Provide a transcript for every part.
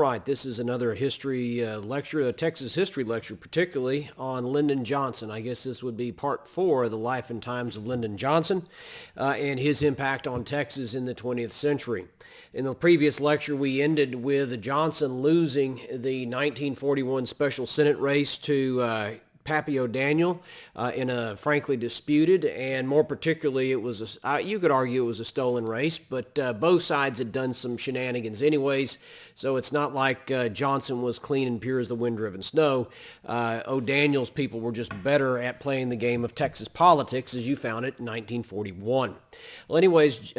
right, this is another history lecture, a Texas history lecture, particularly on Lyndon Johnson. I guess this would be part 4 of the life and times of Lyndon Johnson and his impact on Texas in the 20th century. In the previous lecture, we ended with Johnson losing the 1941 special Senate race to Pappy O'Daniel in a frankly disputed, and more particularly, it was you could argue it was a stolen race, but both sides had done some shenanigans anyways, so it's not like Johnson was clean and pure as the wind-driven snow. O'Daniel's people were just better at playing the game of Texas politics as you found it in 1941. Well, anyways,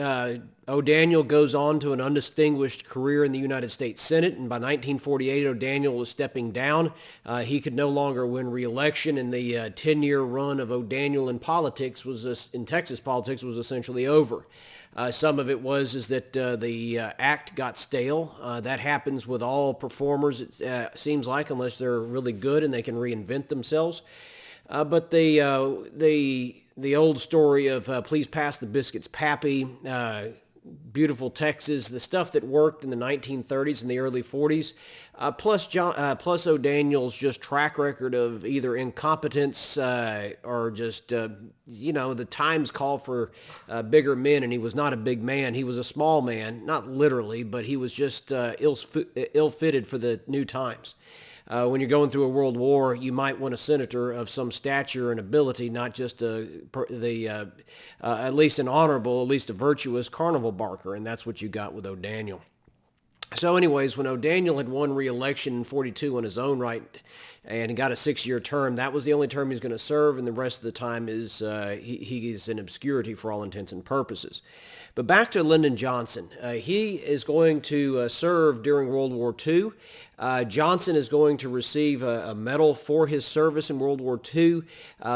O'Daniel goes on to an undistinguished career in the United States Senate, and by 1948, O'Daniel was stepping down. He could no longer win re-election, and the 10-year run of O'Daniel in politics in Texas politics was essentially over. Some of it was that the act got stale. That happens with all performers, it seems like, unless they're really good and they can reinvent themselves. But the old story of please pass the biscuits, Pappy, beautiful Texas, the stuff that worked in the 1930s and the early 40s, plus O'Daniel's just track record of either incompetence or just, the times call for bigger men, and he was not a big man. He was a small man, not literally, but he was just ill-fitted for the new times. When you're going through a world war, you might want a senator of some stature and ability, not just at least an honorable, at least a virtuous carnival barker, and that's what you got with O'Daniel. So anyways, when O'Daniel had won re-election in 42 on his own right and he got a 6-year term, that was the only term he's going to serve, and the rest of the time is he's in obscurity for all intents and purposes. But back to Lyndon Johnson. He is going to serve during World War II. Johnson is going to receive a medal for his service in World War II.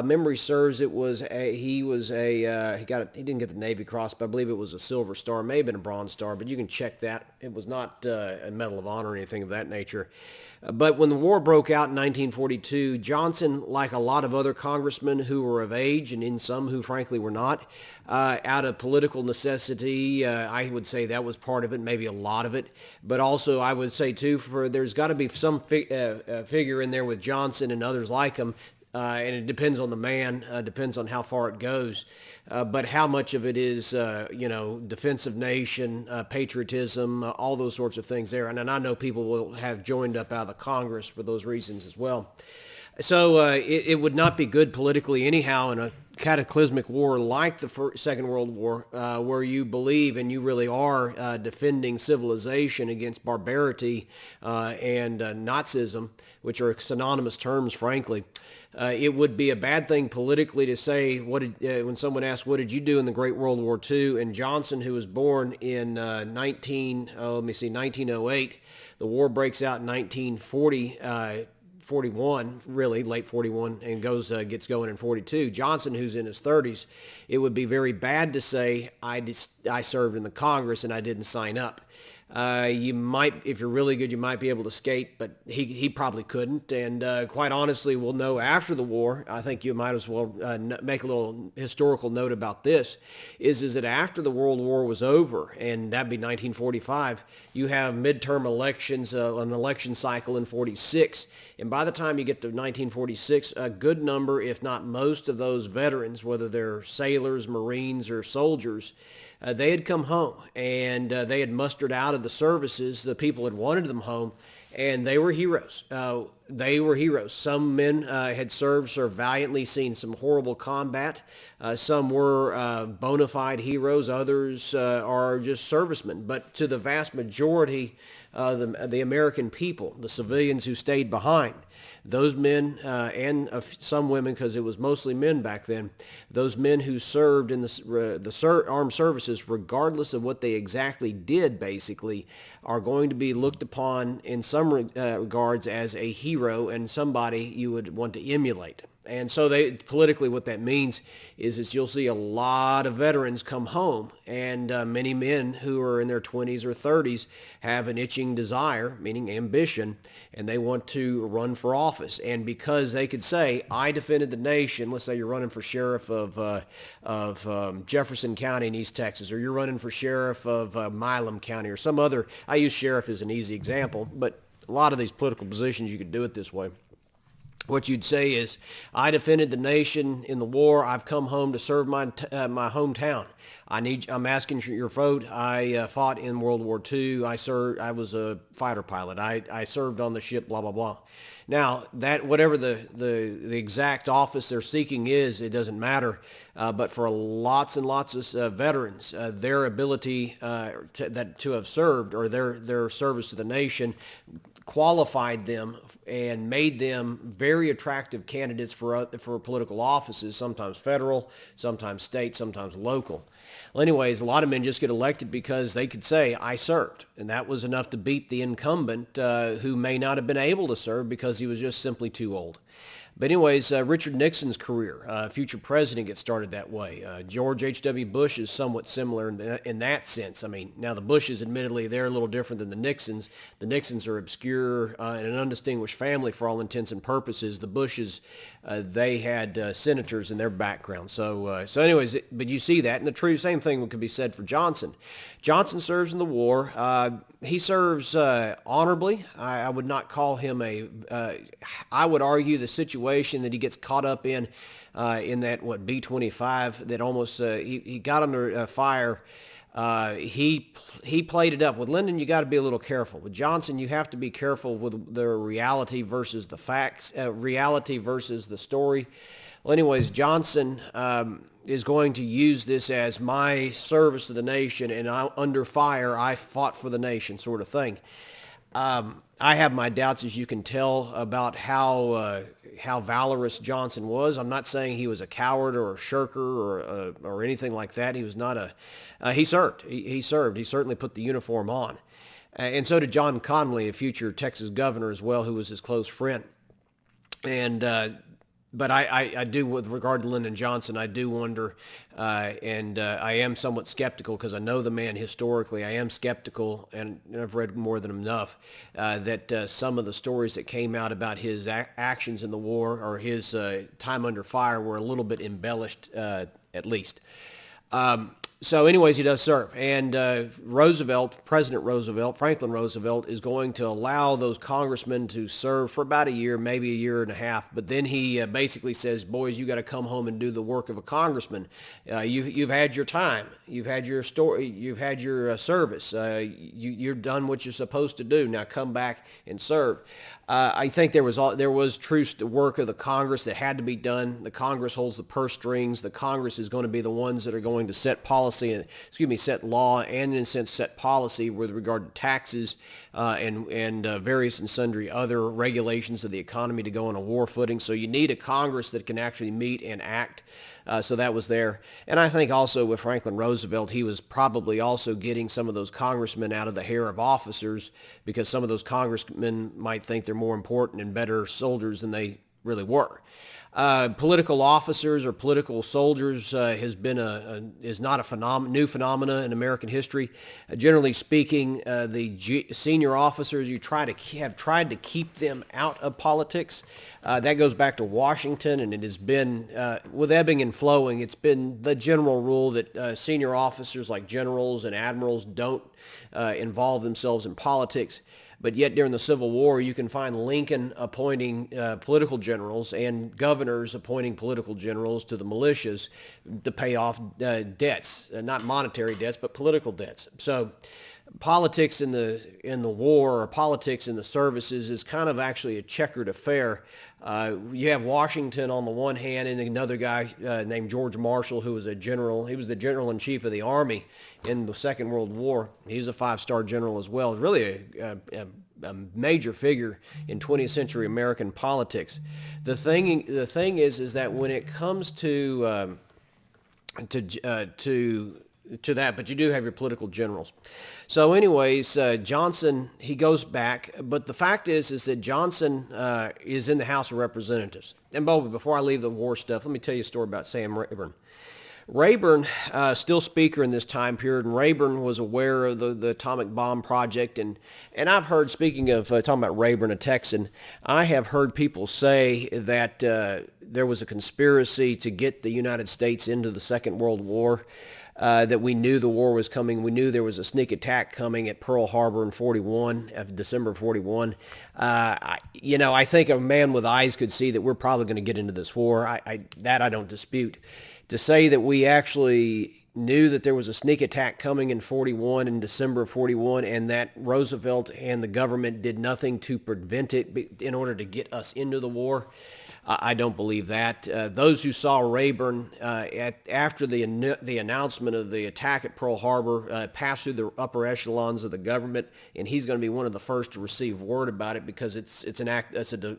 Memory serves, he didn't get the Navy Cross, but I believe it was a Silver Star, may have been a Bronze Star, but you can check that. It was not a Medal of Honor or anything of that nature. But when the war broke out in 1942, Johnson, like a lot of other congressmen who were of age, and in some who frankly were not, out of political necessity, I would say that was part of it, maybe a lot of it. But also I would say too, there's got to be some figure in there with Johnson and others like him, and it depends on the man, depends on how far it goes. But how much of it is, defense of nation, patriotism, all those sorts of things there. And I know people will have joined up out of the Congress for those reasons as well. So it would not be good politically anyhow in a cataclysmic war like the Second World War, where you believe and you really are defending civilization against barbarity and Nazism, which are synonymous terms, frankly. It would be a bad thing politically to say, when someone asks, what did you do in the Great World War II? And Johnson, who was born in 1908, the war breaks out in 1941, really, late 41, and gets going in 42. Johnson, who's in his 30s, it would be very bad to say, I served in the Congress and I didn't sign up. You might, if you're really good, you might be able to skate, but he probably couldn't. And quite honestly, we'll know after the war. I think you might as well make a little historical note about this, is that after the World War was over, and that'd be 1945, you have midterm elections, an election cycle in 46. And by the time you get to 1946, a good number, if not most of those veterans, whether they're sailors, Marines, or soldiers, they had come home, and they had mustered out of the services. The people had wanted them home, and they were heroes. Some men had served valiantly, seen some horrible combat. Some were bona fide heroes. Others are just servicemen. But to the vast majority of the American people, the civilians who stayed behind, those men and some women, because it was mostly men back then, those men who served in the armed services, regardless of what they exactly did, basically, are going to be looked upon in some some regards as a hero and somebody you would want to emulate. And so politically what that means is you'll see a lot of veterans come home, and many men who are in their 20s or 30s have an itching desire, meaning ambition, and they want to run for office. And because they could say, I defended the nation, let's say you're running for sheriff of Jefferson County in East Texas, or you're running for sheriff of Milam County or some other, I use sheriff as an easy example, but a lot of these political positions you could do it this way. What you'd say is, I defended the nation in the war. I've come home to serve my hometown. I'm asking for your vote. I fought in World War II. I was a fighter pilot. I served on the ship, blah, blah, blah. Now, that whatever the exact office they're seeking is, it doesn't matter. But for lots and lots of veterans, their ability to have served, or their service to the nation, qualified them and made them very attractive candidates for political offices, sometimes federal, sometimes state, sometimes local. Well, anyways, a lot of men just get elected because they could say, I served. And that was enough to beat the incumbent who may not have been able to serve because he was just simply too old. But anyways, Richard Nixon's career, future president, gets started that way. George H.W. Bush is somewhat similar in that sense. I mean, now the Bushes, admittedly, they're a little different than the Nixons. The Nixons are obscure and an undistinguished family for all intents and purposes. The Bushes, they had senators in their background. So anyways, but you see that, and the same thing could be said for Johnson. Johnson serves in the war. He serves honorably. I would not call him I would argue the situation that he gets caught up in that, B-25, that almost, he got under fire. He played it up. With Lyndon, you got to be a little careful. With Johnson, you have to be careful with the reality versus the facts, reality versus the story. Well, anyways, Johnson is going to use this as my service to the nation, and under fire, I fought for the nation, sort of thing. I have my doubts, as you can tell, about how valorous Johnson was. I'm not saying he was a coward or a shirker or anything like that. He was not he served. He served. He certainly put the uniform on. And so did John Connally, a future Texas governor as well, who was his close friend. And but I do, with regard to Lyndon Johnson, I do wonder, and I am somewhat skeptical because I know the man historically. I am skeptical, and I've read more than enough, that some of the stories that came out about his actions in the war or his time under fire were a little bit embellished, at least. So anyways, he does serve. And President Roosevelt, Franklin Roosevelt, is going to allow those congressmen to serve for about a year, maybe a year and a half. But then he basically says, boys, you got to come home and do the work of a congressman. You've had your time. You've had your story. You've had your service. You're done what you're supposed to do. Now come back and serve. I think there was true work of the Congress that had to be done. The Congress holds the purse strings. The Congress is going to be the ones that are going to set set law, and in a sense set policy with regard to taxes and various and sundry other regulations of the economy to go on a war footing. So you need a Congress that can actually meet and act. So that was there. And I think also with Franklin Roosevelt, he was probably also getting some of those congressmen out of the hair of officers, because some of those congressmen might think they're more important and better soldiers than they really were. Political officers or political soldiers is not a new phenomena in American history. Generally speaking, the senior officers, have tried to keep them out of politics. That goes back to Washington, and it has been, with ebbing and flowing, it's been the general rule that senior officers like generals and admirals don't involve themselves in politics. But yet during the Civil War, you can find Lincoln appointing political generals and governors appointing political generals to the militias to pay off debts, not monetary debts, but political debts. So politics in the war, or politics in the services, is kind of actually a checkered affair. You have Washington on the one hand, and another guy named George Marshall, who was a general. He was the general-in-chief of the Army in the Second World War. He was a five-star general as well. Really a major figure in 20th century American politics. The thing is that when it comes to to that, but you do have your political generals. So anyways, Johnson, he goes back, but the fact is that Johnson is in the House of Representatives. And before I leave the war stuff, let me tell you a story about Sam Rayburn. Rayburn, still speaker in this time period, and Rayburn was aware of the atomic bomb project, and I've heard, speaking of talking about Rayburn, a Texan, I have heard people say that there was a conspiracy to get the United States into the Second World War, that we knew the war was coming. We knew there was a sneak attack coming at Pearl Harbor in 41, December 41. I think a man with eyes could see that we're probably going to get into this war. I don't dispute. To say that we actually knew that there was a sneak attack coming in 41, in December of 41, and that Roosevelt and the government did nothing to prevent it in order to get us into the war, I don't believe that. Those who saw Rayburn after the announcement of the attack at Pearl Harbor passed through the upper echelons of the government, and he's going to be one of the first to receive word about it, because it's a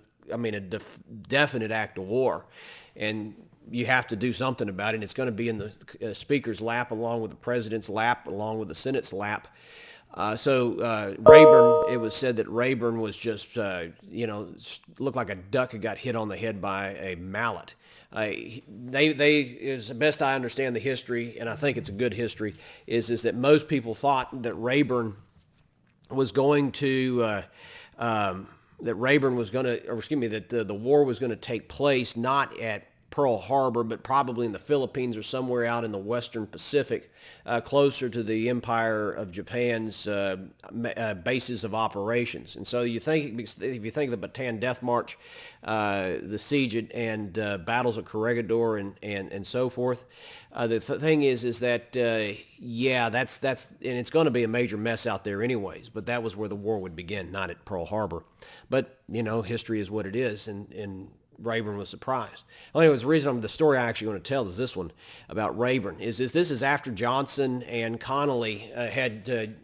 definite act of war, and you have to do something about it. And it's going to be in the Speaker's lap, along with the President's lap, along with the Senate's lap. Rayburn, it was said that Rayburn was just, looked like a duck who got hit on the head by a mallet. As best I understand the history, and I think it's a good history, is that most people thought that Rayburn was going to, that the war was going to take place not at Pearl Harbor, but probably in the Philippines or somewhere out in the Western Pacific, closer to the Empire of Japan's bases of operations. And so if you think of the Bataan Death March, the siege and battles of Corregidor and so forth, the thing is that that's and it's going to be a major mess out there anyways. But that was where the war would begin, not at Pearl Harbor. But history is what it is, and Rayburn was surprised. Well, anyways, the story I actually want to tell is this one about Rayburn. This is after Johnson and Connally had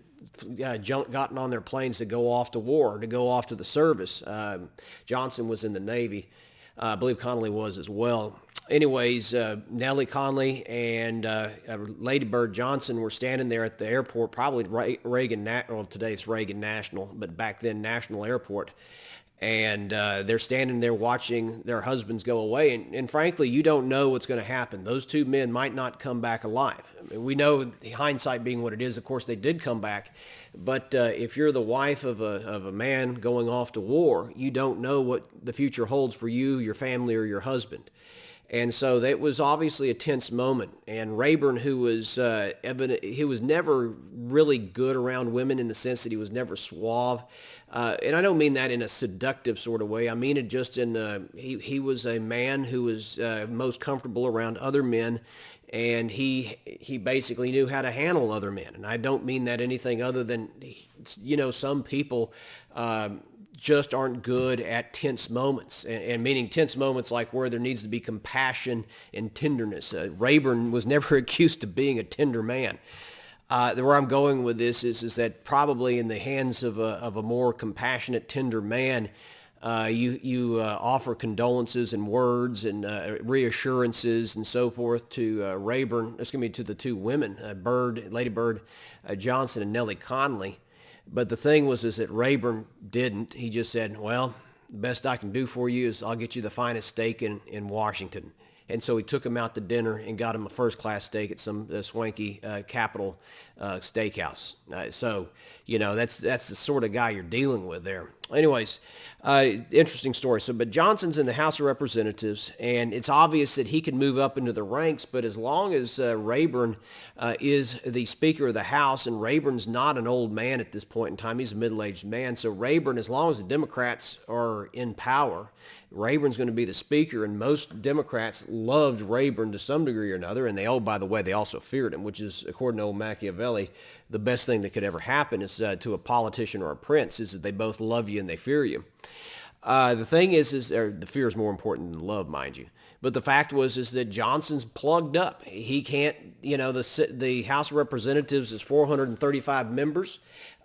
gotten on their planes to go off to war, to go off to the service. Johnson was in the Navy. I believe Connally was as well. Anyways, Nellie Connally and Lady Bird Johnson were standing there at the airport, probably today it's Reagan National, but back then National Airport. And they're standing there watching their husbands go away. And frankly, you don't know what's going to happen. Those two men might not come back alive. I mean, we know, hindsight being what it is, of course, they did come back. But if you're the wife of a man going off to war, you don't know what the future holds for you, your family, or your husband. And so that was obviously a tense moment. And Rayburn, who was he was never really good around women in the sense that he was never suave. And I don't mean that in a seductive sort of way. I mean it just in he was a man who was most comfortable around other men, and he basically knew how to handle other men. And I don't mean that anything other than, some people just aren't good at tense moments, and meaning tense moments like where there needs to be compassion and tenderness. Rayburn was never accused of being a tender man. Where I'm going with this is that probably in the hands of a more compassionate, tender man, you offer condolences and words and reassurances and so forth to Rayburn. That's going to be to the two women, Lady Bird Johnson and Nellie Connally. But the thing is that Rayburn didn't. He just said, well, the best I can do for you is I'll get you the finest steak in Washington. And so he took him out to dinner and got him a first-class steak at some swanky Capitol steakhouse. That's the sort of guy you're dealing with there. Anyways, interesting story. But Johnson's in the House of Representatives, and it's obvious that he can move up into the ranks, but as long as Rayburn is the Speaker of the House, and Rayburn's not an old man at this point in time, he's a middle-aged man, so Rayburn, as long as the Democrats are in power, Rayburn's going to be the Speaker, and most Democrats loved Rayburn to some degree or another, and by the way, they also feared him, which is, according to old Machiavelli, the best thing that could ever happen is to a politician or a prince is that they both love you and they fear you. The thing is the fear is more important than love, mind you. But the fact is that Johnson's plugged up. He can't, the House of Representatives is 435 members.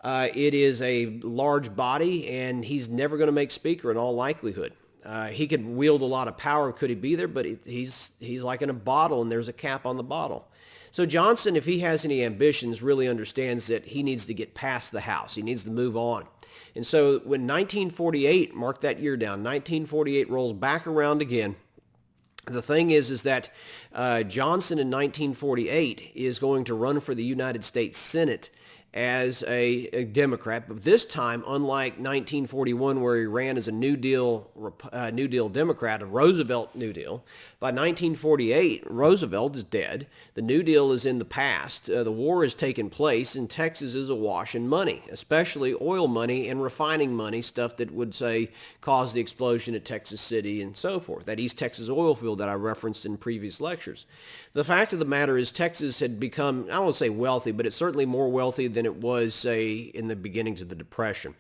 It is a large body, and he's never going to make Speaker in all likelihood. He could wield a lot of power, could he be there, but he's like in a bottle, and there's a cap on the bottle. So Johnson, if he has any ambitions, really understands that he needs to get past the House. He needs to move on. And so when 1948, mark that year down, 1948 rolls back around again, the thing is that Johnson in 1948 is going to run for the United States Senate as a Democrat, but this time, unlike 1941, where he ran as a New Deal Democrat, a Roosevelt New Deal, by 1948, Roosevelt is dead. The New Deal is in the past. The war has taken place, and Texas is awash in money, especially oil money and refining money, stuff that would, say, cause the explosion at Texas City and so forth, that East Texas oil field that I referenced in previous lectures. The fact of the matter is Texas had become, I won't say wealthy, but it's certainly more wealthy than it was, say, in the beginnings of the Depression.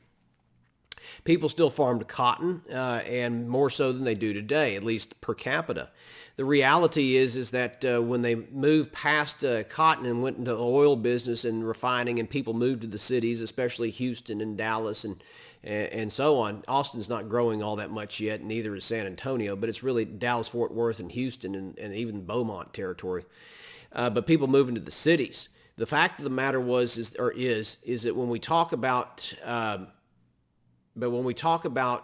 People still farmed cotton, and more so than they do today, at least per capita. The reality is that when they moved past cotton and went into the oil business and refining, and people moved to the cities, especially Houston and Dallas and so on. Austin's not growing all that much yet, neither is San Antonio, but it's really Dallas, Fort Worth, and Houston, and even Beaumont territory. But people move into the cities. The fact of the matter is that when we talk about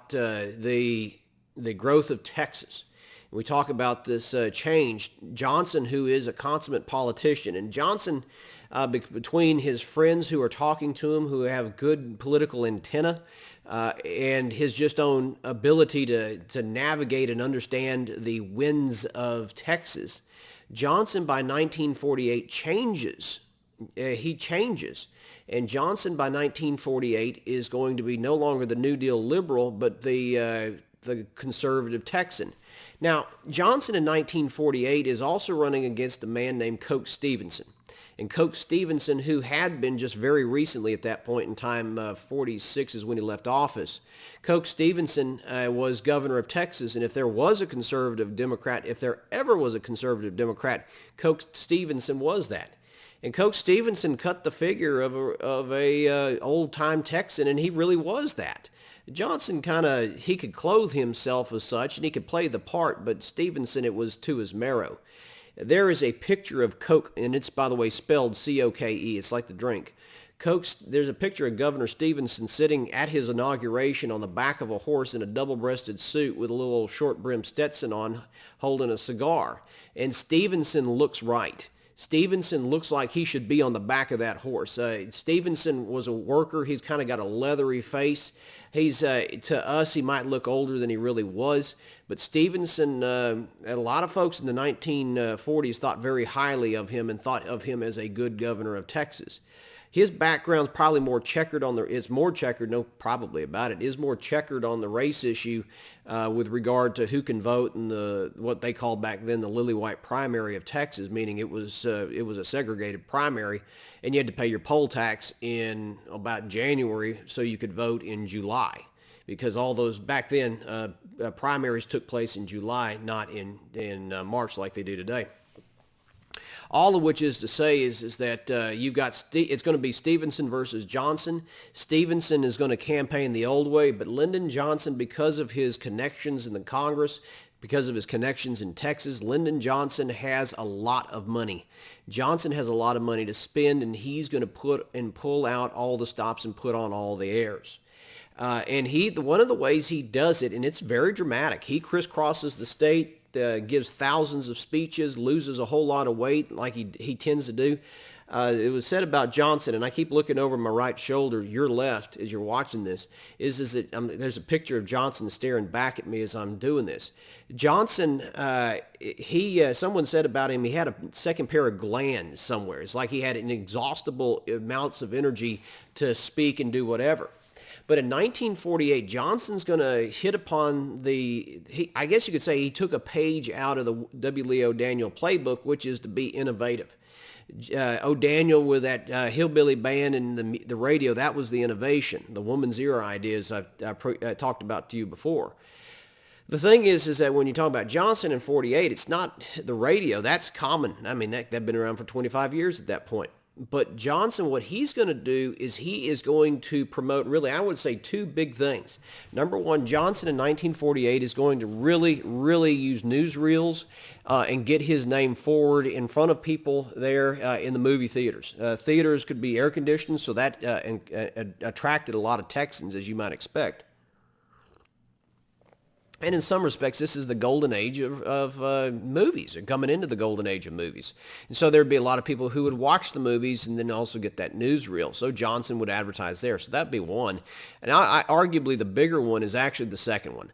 the growth of Texas, we talk about this change, Johnson, who is a consummate politician, and Johnson, between his friends who are talking to him, who have good political antenna, and his just own ability to navigate and understand the winds of Texas, Johnson by 1948 changes. He changes. And Johnson by 1948 is going to be no longer the New Deal liberal, but the conservative Texan. Now, Johnson in 1948 is also running against a man named Coke Stevenson. And Coke Stevenson, who had been just very recently at that point in time, 46 is when he left office. Coke Stevenson was governor of Texas, and if there was a conservative Democrat, if there ever was a conservative Democrat, Coke Stevenson was that. And Coke Stevenson cut the figure of a old-time Texan, and he really was that. Johnson he could clothe himself as such, and he could play the part, but Stevenson, it was to his marrow. There is a picture of Coke, and it's, by the way, spelled C-O-K-E. It's like the drink. There's a picture of Governor Stevenson sitting at his inauguration on the back of a horse in a double-breasted suit with a little short-brimmed Stetson on, holding a cigar. And Stevenson looks right. Stevenson looks like he should be on the back of that horse. Stevenson was a worker. He's kind of got a leathery face. He's to us, he might look older than he really was. But Stevenson, a lot of folks in the 1940s thought very highly of him and thought of him as a good governor of Texas. His background's probably more checkered on is more checkered on the race issue with regard to who can vote in what they called back then the lily-white primary of Texas, meaning it was a segregated primary, and you had to pay your poll tax in about January so you could vote in July, because all those back then primaries took place in July, not in March like they do today. All of which is to say is that you've got it's going to be Stevenson versus Johnson. Stevenson is going to campaign the old way, but Lyndon Johnson, because of his connections in the Congress, because of his connections in Texas, Lyndon Johnson has a lot of money. Johnson has a lot of money to spend, and he's going to pull out all the stops and put on all the airs. And one of the ways he does it, and it's very dramatic, he crisscrosses the state, gives thousands of speeches, loses a whole lot of weight like he tends to do. It was said about Johnson, and I keep looking over my right shoulder, your left, as you're watching this, is that there's a picture of Johnson staring back at me as I'm doing this. Johnson, someone said about him, he had a second pair of glands somewhere. It's like he had inexhaustible amounts of energy to speak and do whatever. But in 1948, Johnson's going to hit upon I guess you could say he took a page out of the W. O'Daniel playbook, which is to be innovative. O'Daniel with that hillbilly band and the radio, that was the innovation. The woman's ear ideas I talked about to you before. The thing is that when you talk about Johnson in 48, it's not the radio. That's common. I mean, that'd been around for 25 years at that point. But Johnson, what he's going to do is he is going to promote, really, I would say two big things. Number one, Johnson in 1948 is going to really, really use newsreels and get his name forward in front of people there in the movie theaters. Theaters could be air conditioned, so that attracted a lot of Texans, as you might expect. And in some respects, this is the golden age of movies, or coming into the golden age of movies. And so there'd be a lot of people who would watch the movies and then also get that newsreel. So Johnson would advertise there. So that'd be one. And arguably the bigger one is actually the second one.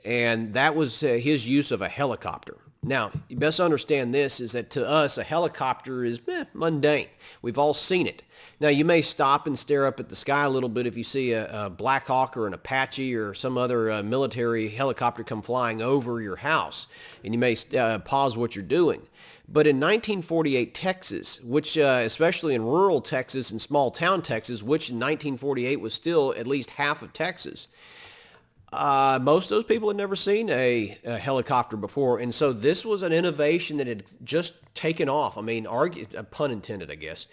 And that was his use of a helicopter. Now, you best understand this, is that to us, a helicopter is mundane. We've all seen it. Now, you may stop and stare up at the sky a little bit if you see a Black Hawk or an Apache or some other military helicopter come flying over your house, and you may pause what you're doing. But in 1948 Texas, which especially in rural Texas and small town Texas, which in 1948 was still at least half of Texas, most of those people had never seen a helicopter before, and so this was an innovation that had just taken off. I mean, pun intended, I guess.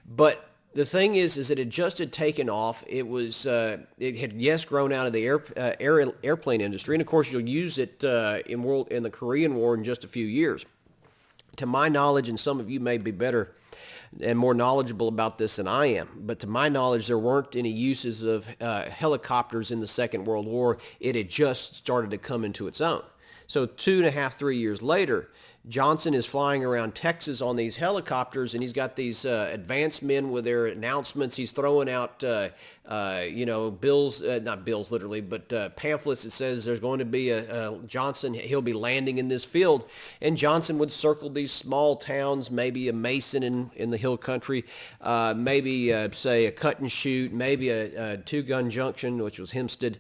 But the thing is that it just had taken off. It was, it had, yes, grown out of the airplane industry, and of course you'll use it in the Korean War in just a few years. To my knowledge, and some of you may be better and more knowledgeable about this than I am, but to my knowledge, there weren't any uses of helicopters in the Second World War. It had just started to come into its own. So 2.5, 3 years later, Johnson is flying around Texas on these helicopters, and he's got these advanced men with their announcements. He's throwing out, bills, not bills literally, but pamphlets that says there's going to be a Johnson, he'll be landing in this field. And Johnson would circle these small towns, maybe a Mason in the hill country, maybe, say, a Cut and Shoot, maybe a Two-Gun Junction, which was Hempstead.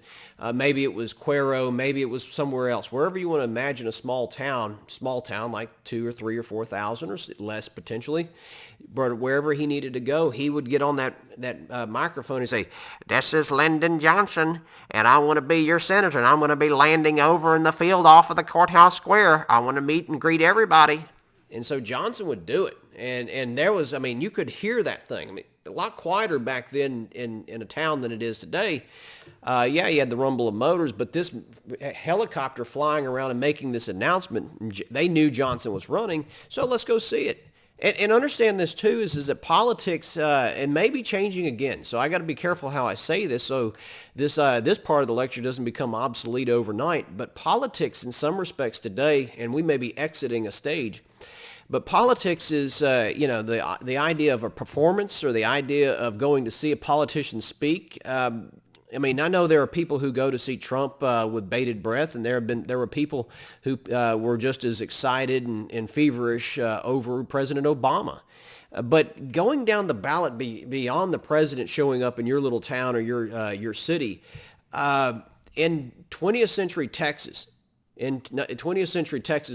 Maybe it was Cuero, maybe it was somewhere else. Wherever you want to imagine a small town like 2 or 3 or 4,000 or less potentially, but wherever he needed to go, he would get on that microphone and say, "This is Lyndon Johnson, and I want to be your senator, and I'm going to be landing over in the field off of the courthouse square. I want to meet and greet everybody." And so Johnson would do it. And there was, I mean, you could hear that thing. I mean, a lot quieter back then in a town than it is today. Yeah, you had the rumble of motors, but this helicopter flying around and making this announcement, they knew Johnson was running, so let's go see it. And understand this too, is that politics, and may be changing again, so I got to be careful how I say this, so this part of the lecture doesn't become obsolete overnight, but politics in some respects today, and we may be exiting a stage, but politics is, the idea of a performance or the idea of going to see a politician speak. I mean, I know there are people who go to see Trump with bated breath, and there were people who were just as excited and feverish over President Obama. But going down the ballot beyond the president showing up in your little town or your city, in 20th century Texas,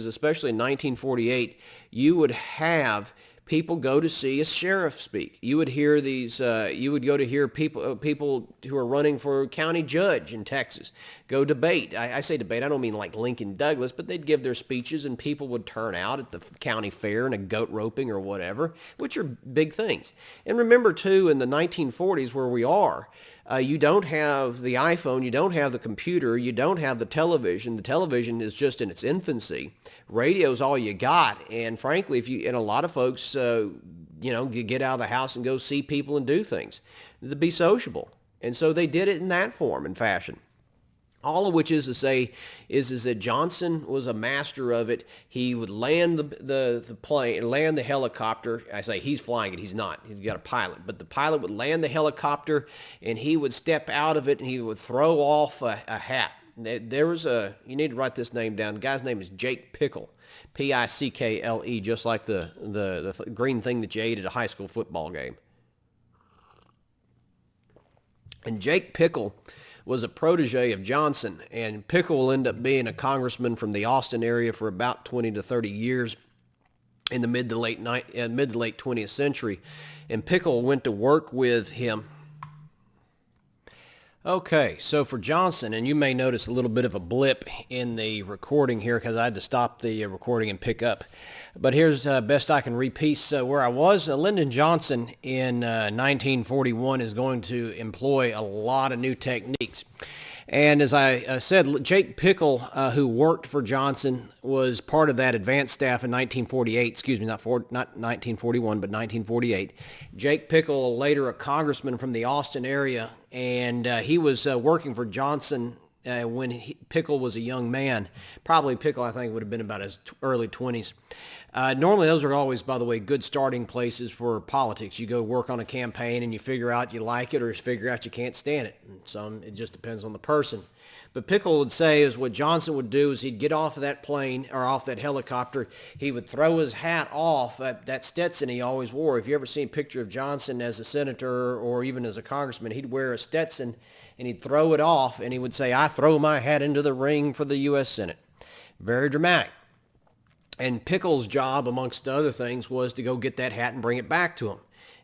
especially in 1948, you would have people go to see a sheriff speak. You would hear these. You would go to hear people who are running for county judge in Texas go debate. I say debate. I don't mean like Lincoln Douglas, but they'd give their speeches, and people would turn out at the county fair and a goat roping or whatever, which are big things. And remember too, in the 1940s, where we are. You don't have the iPhone, you don't have the computer, you don't have the television. The television is just in its infancy. Radio's all you got. And frankly, and a lot of folks, get out of the house and go see people and do things to be sociable. And so they did it in that form and fashion. All of which is to say is that Johnson was a master of it. He would land the plane, land the helicopter. I say he's flying it. He's not. He's got a pilot. But the pilot would land the helicopter, and he would step out of it, and he would throw off a hat. There was you need to write this name down. The guy's name is Jake Pickle, Pickle, just like the green thing that you ate at a high school football game. And Jake Pickle was a protege of Johnson, and Pickle will end up being a congressman from the Austin area for about 20 to 30 years in the mid to late 20th century. And Pickle went to work with him. Okay, so for Johnson, and you may notice a little bit of a blip in the recording here because I had to stop the recording and pick up. But here's best I can repiece where I was. Lyndon Johnson in 1941 is going to employ a lot of new techniques. And as I said, Jake Pickle, who worked for Johnson, was part of that advance staff in 1948. Excuse me, not 1941, but 1948. Jake Pickle, later a congressman from the Austin area, and he was working for Johnson when Pickle was a young man. Probably Pickle, I think, would have been about his early 20s. Normally, those are always, by the way, good starting places for politics. You go work on a campaign and you figure out you like it or you figure out you can't stand it. And it just depends on the person. But Pickle would say is what Johnson would do is he'd get off of that plane or off that helicopter. He would throw his hat off, that Stetson he always wore. If you ever seen a picture of Johnson as a senator or even as a congressman, he'd wear a Stetson and he'd throw it off and he would say, "I throw my hat into the ring for the U.S. Senate." Very dramatic. And Pickle's job, amongst other things, was to go get that hat and bring it back to him.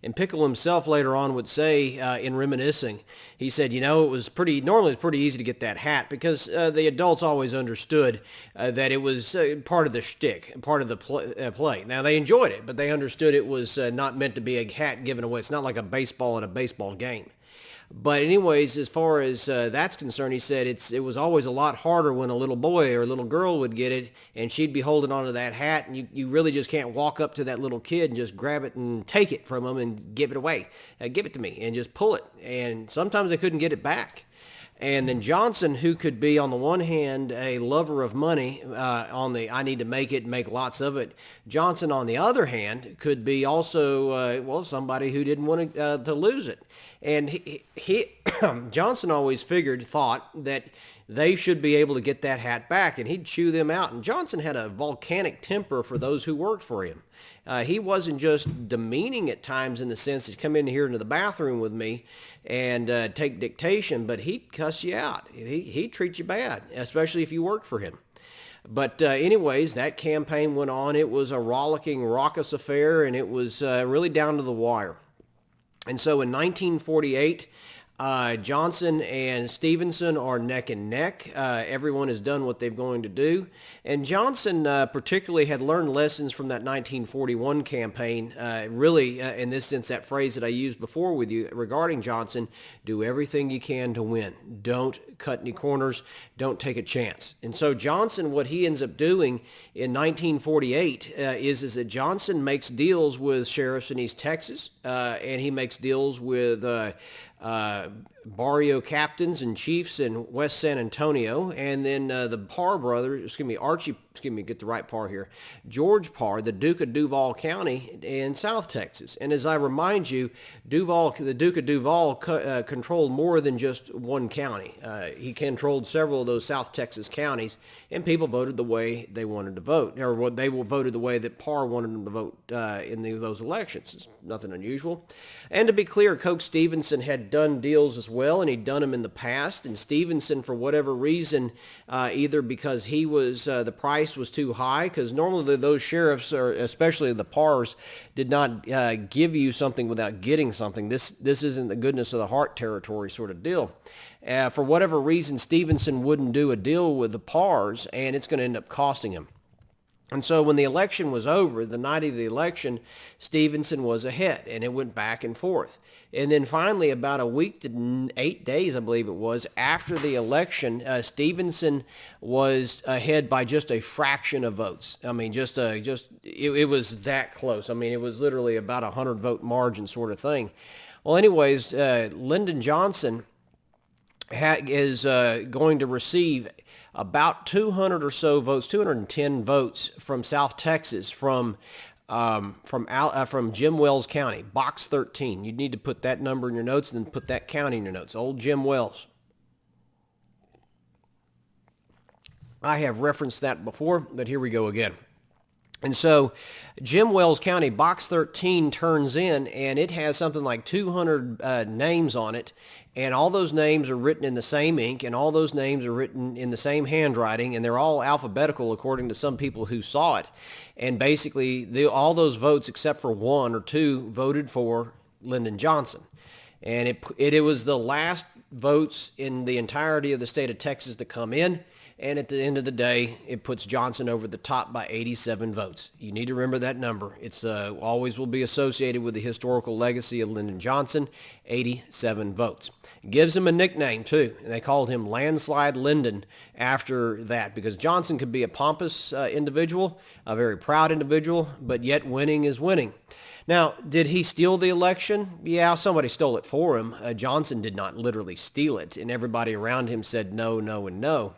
And Pickle himself later on would say, in reminiscing, he said, normally it was pretty easy to get that hat because the adults always understood that it was part of the shtick, part of the play. Now, they enjoyed it, but they understood it was not meant to be a hat given away. It's not like a baseball in a baseball game. But anyways, as far as that's concerned, he said it was always a lot harder when a little boy or a little girl would get it and she'd be holding onto that hat, and you really just can't walk up to that little kid and just grab it and take it from him and give it away. Give it to me and just pull it. And sometimes they couldn't get it back. And then Johnson, who could be on the one hand a lover of money, on the I need to make it and make lots of it. Johnson, on the other hand, could be also somebody who didn't want to lose it. And he Johnson always thought that they should be able to get that hat back, and he'd chew them out. And Johnson had a volcanic temper for those who worked for him. He wasn't just demeaning at times in the sense that come in here into the bathroom with me and take dictation, but he'd cuss you out. He'd treat you bad, especially if you worked for him. But anyways, that campaign went on. It was a rollicking, raucous affair, and it was really down to the wire. And so in 1948, Johnson and Stevenson are neck and neck. Everyone has done what they're going to do. And Johnson particularly had learned lessons from that 1941 campaign. Really, in this sense, that phrase that I used before with you regarding Johnson, do everything you can to win. Don't cut any corners. Don't take a chance. And so Johnson, what he ends up doing in 1948 is that Johnson makes deals with sheriffs in East Texas, and he makes deals with barrio captains and chiefs in West San Antonio, and then the Parr brothers, get the right Parr here, George Parr, the Duke of Duval County in South Texas. And as I remind you, the Duke of Duval controlled more than just one county. He controlled several of those South Texas counties, and people voted the way they wanted to vote, or what they voted the way that Parr wanted them to vote in those elections. It's nothing unusual. And to be clear, Coke Stevenson had done deals as well, and he'd done them in the past. And Stevenson, for whatever reason, either because he was the price was too high, because normally those sheriffs, or especially the Parrs, did not give you something without getting something. This isn't the goodness of the heart territory sort of deal. For whatever reason, Stevenson wouldn't do a deal with the Parrs, and it's going to end up costing him. And so when the election was over, the night of the election, Stevenson was ahead, and it went back and forth. And then finally, about a week to 8 days, I believe it was, after the election, Stevenson was ahead by just a fraction of votes. I mean, it was that close. I mean, it was literally about a 100-vote margin sort of thing. Well, anyways, Lyndon Johnson is going to receive about 200 or so votes, 210 votes from South Texas, from Jim Wells County, Box 13. You need to put that number in your notes and then put that county in your notes. Old Jim Wells. I have referenced that before, but here we go again. And so Jim Wells County, Box 13 turns in, and it has something like 200 names on it, and all those names are written in the same ink, and all those names are written in the same handwriting, and they're all alphabetical according to some people who saw it. And basically, all those votes except for one or two voted for Lyndon Johnson. And it was the last votes in the entirety of the state of Texas to come in. And at the end of the day, it puts Johnson over the top by 87 votes. You need to remember that number. It's always will be associated with the historical legacy of Lyndon Johnson, 87 votes. It gives him a nickname, too, and they called him Landslide Lyndon after that, because Johnson could be a pompous individual, a very proud individual, but yet winning is winning. Now, did he steal the election? Yeah, somebody stole it for him. Johnson did not literally steal it, and everybody around him said no, no, and no.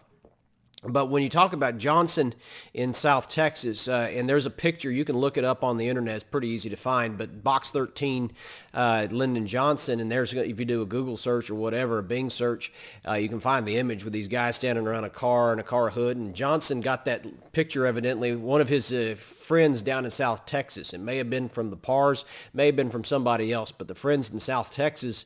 But when you talk about Johnson in South Texas, and there's a picture, you can look it up on the internet, it's pretty easy to find, but Box 13, Lyndon Johnson, and there's, if you do a Google search or whatever, a Bing search, you can find the image with these guys standing around a car and a car hood, and Johnson got that picture evidently, one of his friends down in South Texas. It may have been from the Pars, may have been from somebody else, but the friends in South Texas,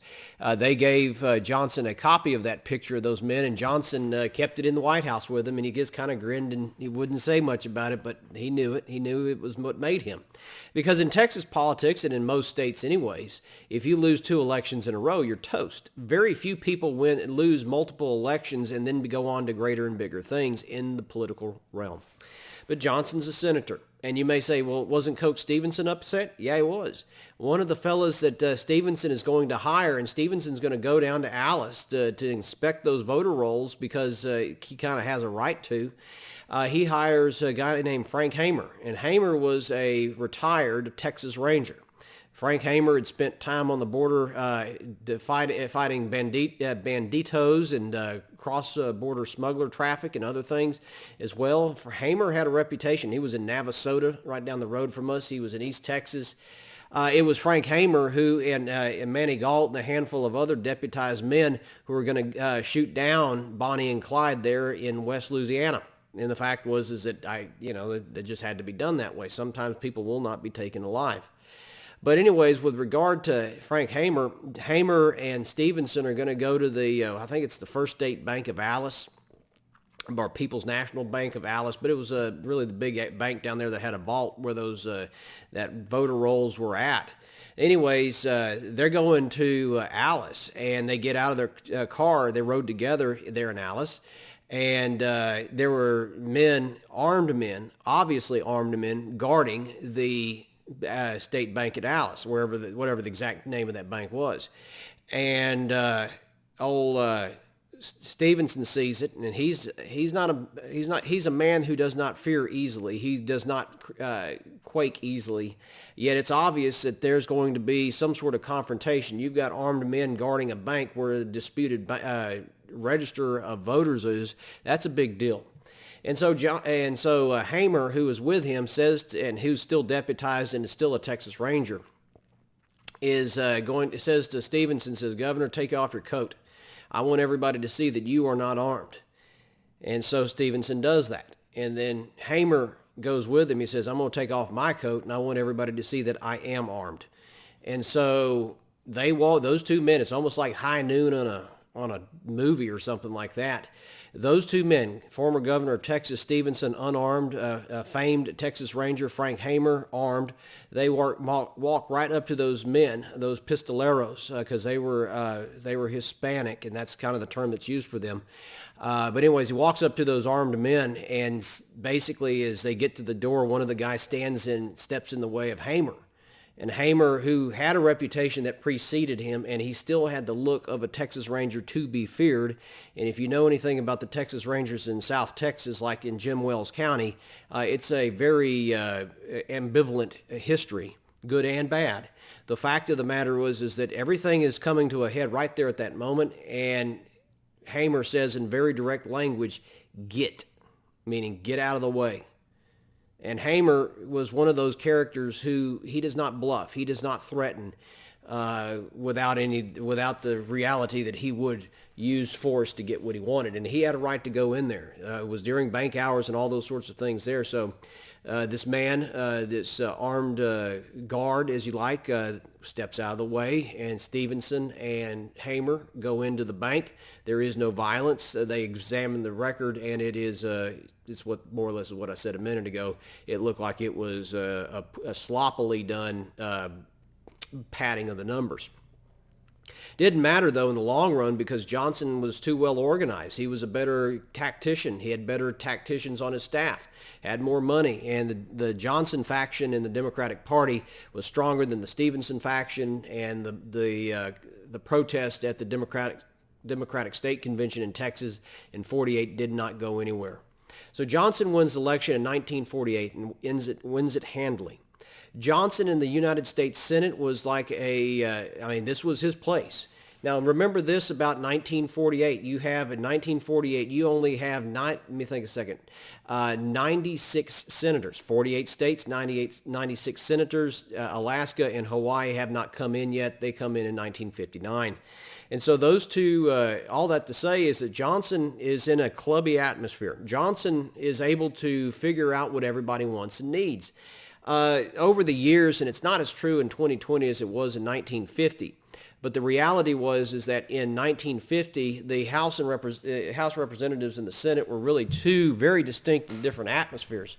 they gave Johnson a copy of that picture of those men, and Johnson kept it in the White House with him, and he just kind of grinned, and he wouldn't say much about it, but he knew it. He knew it was what made him. Because in Texas politics, and in most states anyways, if you lose 2 elections in a row, you're toast. Very few people win and lose multiple elections and then go on to greater and bigger things in the political realm. But Johnson's a senator. And you may say, well, wasn't Coach Stevenson upset? Yeah, he was. One of the fellas that Stevenson is going to hire, and Stevenson's going to go down to Alice to inspect those voter rolls because he kind of has a right to. He hires a guy named Frank Hamer. And Hamer was a retired Texas Ranger. Frank Hamer had spent time on the border fighting banditos and cross-border smuggler traffic and other things as well. Hamer had a reputation. He was in Navasota, right down the road from us. He was in East Texas. It was Frank Hamer who, and Manny Galt and a handful of other deputized men who were going to shoot down Bonnie and Clyde there in West Louisiana. And the fact is that it just had to be done that way. Sometimes people will not be taken alive. But anyways, with regard to Frank Hamer, Hamer and Stevenson are going to go to the, I think it's the First State Bank of Alice, or People's National Bank of Alice, but it was really the big bank down there that had a vault where those that voter rolls were at. Anyways, they're going to Alice, and they get out of their car. They rode together there in Alice. And there were obviously armed men, guarding the State Bank at Alice, whatever the exact name of that bank was. And Stevenson sees it, and he's a man who does not fear easily. He does not quake easily. Yet it's obvious that there's going to be some sort of confrontation. You've got armed men guarding a bank where a disputed register of voters is. That's a big deal. And so Hamer, who is with him, says, and who's still deputized and is still a Texas Ranger, says to Stevenson, Governor, take off your coat. I want everybody to see that you are not armed. And so Stevenson does that. And then Hamer goes with him. He says, I'm going to take off my coat, and I want everybody to see that I am armed. And so they walk, those two men, it's almost like high noon on a movie or something like that. Those two men, former governor of Texas Stevenson, unarmed, famed Texas Ranger Frank Hamer, armed, they walk right up to those men, those pistoleros, because they were Hispanic, and that's kind of the term that's used for them. But anyways, he walks up to those armed men, and basically as they get to the door, one of the guys steps in the way of Hamer. And Hamer, who had a reputation that preceded him, and he still had the look of a Texas Ranger to be feared. And if you know anything about the Texas Rangers in South Texas, like in Jim Wells County, it's a very ambivalent history, good and bad. The fact of the matter is that everything is coming to a head right there at that moment, and Hamer says in very direct language, get, meaning get out of the way. And Hamer was one of those characters who he does not bluff. He does not threaten without the reality that he would use force to get what he wanted. And he had a right to go in there. It was during bank hours and all those sorts of things there. So this man, this armed guard, as you like, steps out of the way, and Stevenson and Hamer go into the bank. There is no violence. They examine the record, and it's what more or less is what I said a minute ago. It looked like it was a sloppily done padding of the numbers. Didn't matter, though, in the long run because Johnson was too well organized. He was a better tactician. He had better tacticians on his staff, had more money, and the Johnson faction in the Democratic Party was stronger than the Stevenson faction, and the protest at the Democratic State Convention in Texas in 48 did not go anywhere. So Johnson wins the election in 1948 and wins it handily. Johnson in the United States Senate was like this was his place. Now remember this about 1948. In 1948, you only have 96 senators, 48 states, 96 senators. Alaska and Hawaii have not come in yet. They come in 1959. And so those two, all that to say is that Johnson is in a clubby atmosphere. Johnson is able to figure out what everybody wants and needs. Over the years, and it's not as true in 2020 as it was in 1950, but the reality is that in 1950, the House Representatives and the Senate were really two very distinct and different atmospheres.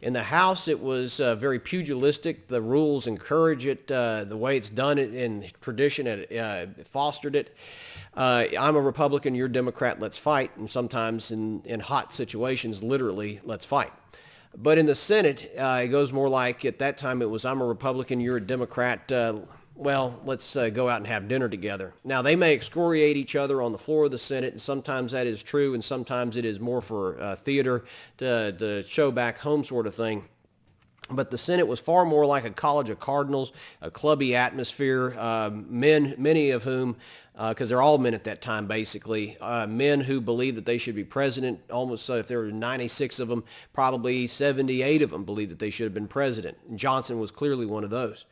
In the House, it was very pugilistic. The rules encourage it. The way it's done in tradition, it fostered it. I'm a Republican, you're a Democrat, let's fight. And sometimes in hot situations, literally, let's fight. But in the Senate, it goes more like, at that time, it was I'm a Republican, you're a Democrat. Let's go out and have dinner together. Now, they may excoriate each other on the floor of the Senate, and sometimes that is true, and sometimes it is more for theater to show back home sort of thing. But the Senate was far more like a college of cardinals, a clubby atmosphere, many of whom, because they're all men at that time basically, men who believed that they should be president. Almost, if there were 96 of them, probably 78 of them believed that they should have been president. And Johnson was clearly one of those.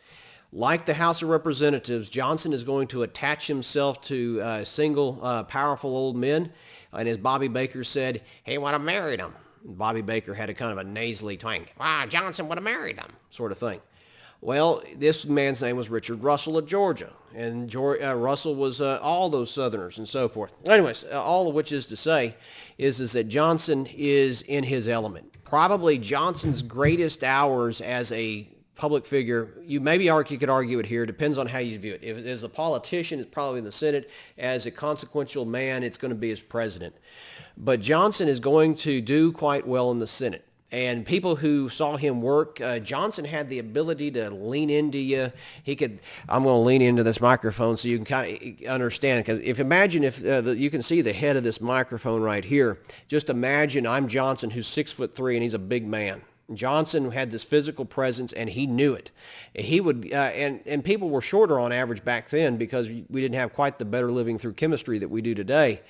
Like the House of Representatives, Johnson is going to attach himself to single, powerful old men. And as Bobby Baker said, he would have married them. Bobby Baker had a kind of a nasally twang. Wow, Johnson would have married them, sort of thing. Well, this man's name was Richard Russell of Georgia, and Russell was all those Southerners and so forth. Anyways, all of which is to say is that Johnson is in his element. Probably Johnson's greatest hours as a public figure, you could argue it here, depends on how you view it. As a politician, it's probably in the Senate. As a consequential man, it's going to be as president. But Johnson is going to do quite well in the Senate. And people who saw him work, Johnson had the ability to lean into you. I'm going to lean into this microphone so you can kind of understand. Because imagine if you can see the head of this microphone right here. Just imagine I'm Johnson, who's 6'3", and he's a big man. Johnson had this physical presence, and he knew it. He would, and people were shorter on average back then because we didn't have quite the better living through chemistry that we do today.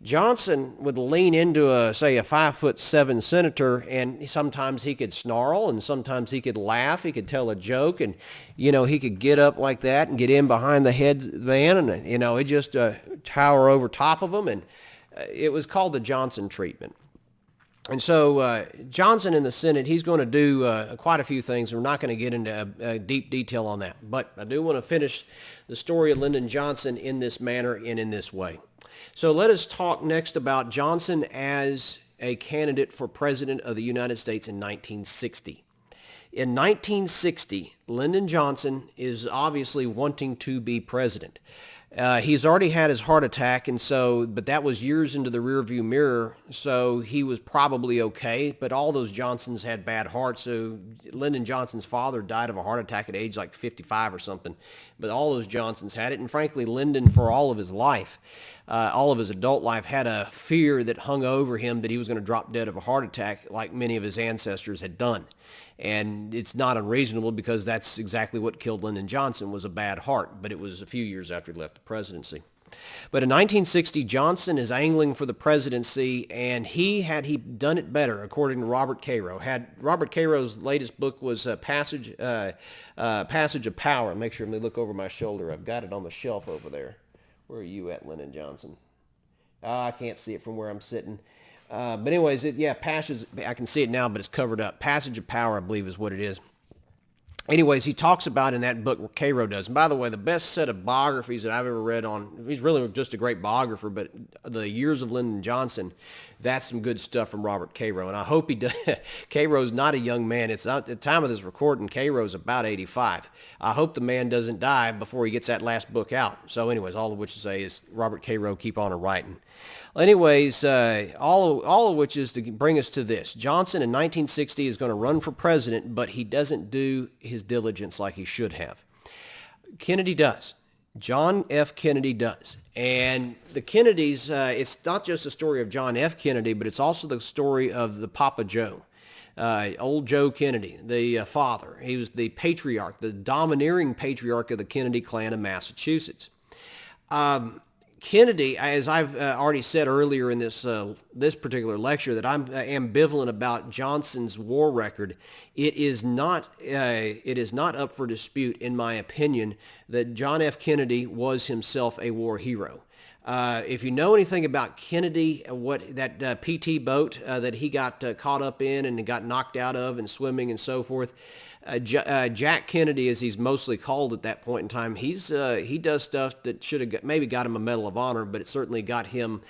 Johnson would lean into a 5'7" senator, and sometimes he could snarl, and sometimes he could laugh. He could tell a joke, and he could get up like that and get in behind the head of the man, and it just tower over top of him, and it was called the Johnson treatment. And so Johnson in the Senate, he's going to do quite a few things. We're not going to get into deep detail on that, but I do want to finish the story of Lyndon Johnson in this manner and in this way. So let us talk next about Johnson as a candidate for President of the United States in 1960. In 1960, Lyndon Johnson is obviously wanting to be president. He's already had his heart attack, but that was years into the rearview mirror, so he was probably okay. But all those Johnsons had bad hearts. So Lyndon Johnson's father died of a heart attack at age like 55 or something. But all those Johnsons had it, and frankly, Lyndon, for all of his life, all of his adult life, had a fear that hung over him that he was going to drop dead of a heart attack like many of his ancestors had done. And it's not unreasonable because that's exactly what killed Lyndon Johnson, was a bad heart, but it was a few years after he left the presidency. But in 1960, Johnson is angling for the presidency, and had he done it better, according to Robert Caro. Robert Caro's latest book was Passage of Power. Make sure to look over my shoulder. I've got it on the shelf over there. Where are you at, Lyndon Johnson? I can't see it from where I'm sitting. But anyways, Passage, I can see it now, but it's covered up. Passage of Power, I believe, is what it is. anyways, he talks about in that book, Cairo does. And by the way, the best set of biographies that I've ever read on, he's really just a great biographer, but the Years of Lyndon Johnson, that's some good stuff from Robert Cairo. And I hope he does. Cairo's not a young man. It's not, at the time of this recording, Cairo's about 85. I hope the man doesn't die before he gets that last book out. So anyways, all of which to say is Robert Cairo, keep on writing. Anyways, all of which is to bring us to this. Johnson in 1960 is going to run for president, but he doesn't do his diligence like he should have. Kennedy does. John F. Kennedy does. And the Kennedys, it's not just the story of John F. Kennedy, but it's also the story of the Papa Joe. Old Joe Kennedy, the father. He was the patriarch, the domineering patriarch of the Kennedy clan of Massachusetts. Kennedy, as I've already said earlier in this particular lecture, that I'm ambivalent about Johnson's war record. It is not up for dispute, in my opinion, that John F. Kennedy was himself a war hero. If you know anything about Kennedy, what that PT boat that he got caught up in and got knocked out of and swimming and so forth, Jack Kennedy, as he's mostly called at that point in time, he does stuff that should have maybe got him a Medal of Honor, but it certainly got him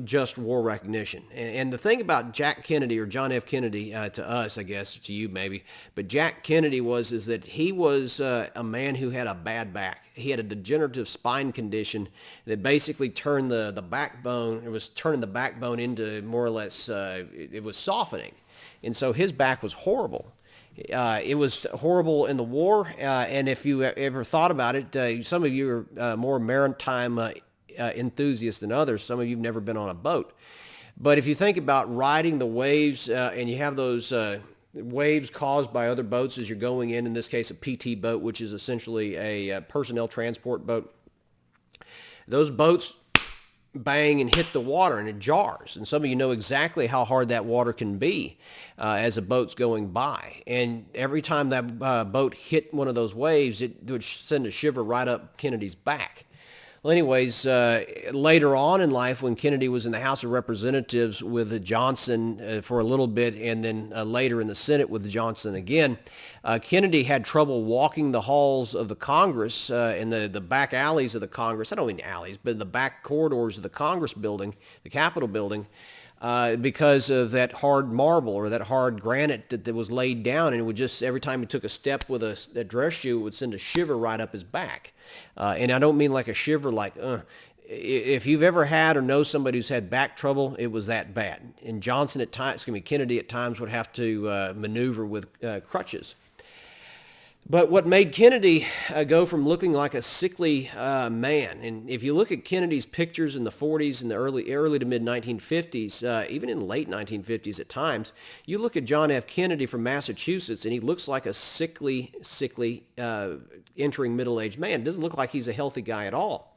just war recognition. And the thing about Jack Kennedy, or John F. Kennedy, to us, I guess, to you maybe, but Jack Kennedy is that he was a man who had a bad back. He had a degenerative spine condition that basically turned the backbone, it was turning the backbone into more or less, it was softening. And so his back was horrible. It was horrible in the war, and if you ever thought about it, some of you are more maritime enthusiasts than others. Some of you have never been on a boat. But if you think about riding the waves, and you have those waves caused by other boats as you're going in this case a PT boat, which is essentially a personnel transport boat, those boats bang and hit the water and it jars. And some of you know exactly how hard that water can be as a boat's going by. And every time that boat hit one of those waves, it would send a shiver right up Kennedy's back. Well, anyways, later on in life, when Kennedy was in the House of Representatives with Johnson for a little bit, and then later in the Senate with Johnson again, Kennedy had trouble walking the halls of the Congress in the back alleys of the Congress. I don't mean alleys, but in the back corridors of the Congress building, the Capitol building, because of that hard marble or that hard granite that was laid down, and it would just, every time he took a step with a dress shoe, it would send a shiver right up his back. And I don't mean like a shiver like, if you've ever had or know somebody who's had back trouble, it was that bad. And Kennedy at times would have to maneuver with crutches. But what made Kennedy go from looking like a sickly man, and if you look at Kennedy's pictures in the 40s and the early to mid 1950s, even in the late 1950s at times, you look at John F. Kennedy from Massachusetts, and he looks like a sickly, entering middle-aged man. It doesn't look like he's a healthy guy at all.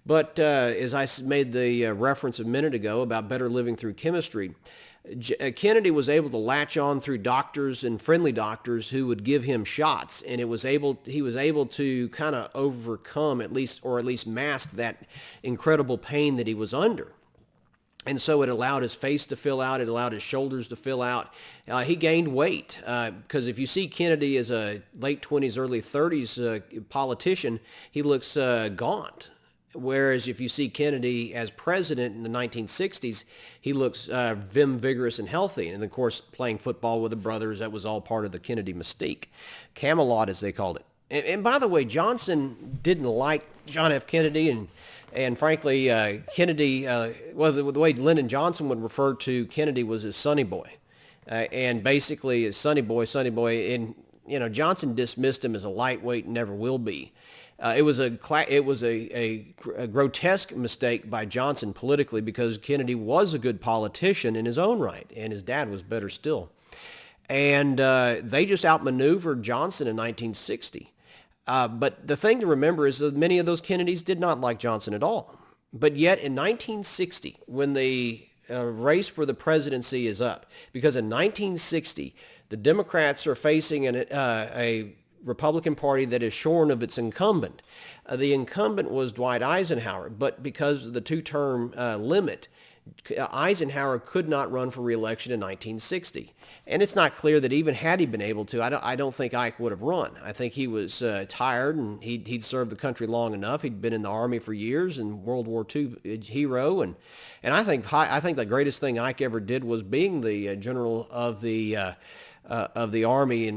But as I made the reference a minute ago about better living through chemistry, Kennedy was able to latch on through doctors and friendly doctors who would give him shots, and he was able to kind of overcome at least mask that incredible pain that he was under. And so it allowed his face to fill out. It allowed his shoulders to fill out. He gained weight because if you see Kennedy as a late 20s, early 30s politician, he looks gaunt. Whereas if you see Kennedy as president in the 1960s, he looks vigorous and healthy. And of course, playing football with the brothers, that was all part of the Kennedy mystique. Camelot, as they called it. And by the way, Johnson didn't like John F. Kennedy, and frankly, Kennedy, the way Lyndon Johnson would refer to Kennedy was as Sonny Boy. And basically as Sonny Boy, and Johnson dismissed him as a lightweight and never will be. It was a grotesque mistake by Johnson politically because Kennedy was a good politician in his own right, and his dad was better still. And they just outmaneuvered Johnson in 1960. But the thing to remember is that many of those Kennedys did not like Johnson at all. But yet in 1960, when the race for the presidency is up, because in 1960, the Democrats are facing a Republican Party that is shorn of its incumbent. The incumbent was Dwight Eisenhower, but because of the two-term limit, Eisenhower could not run for re-election in 1960. And it's not clear that even had he been able to, I don't think Ike would have run. I think he was tired, and he'd served the country long enough. He'd been in the Army for years and World War II hero. And I think the greatest thing Ike ever did was being the general of the Army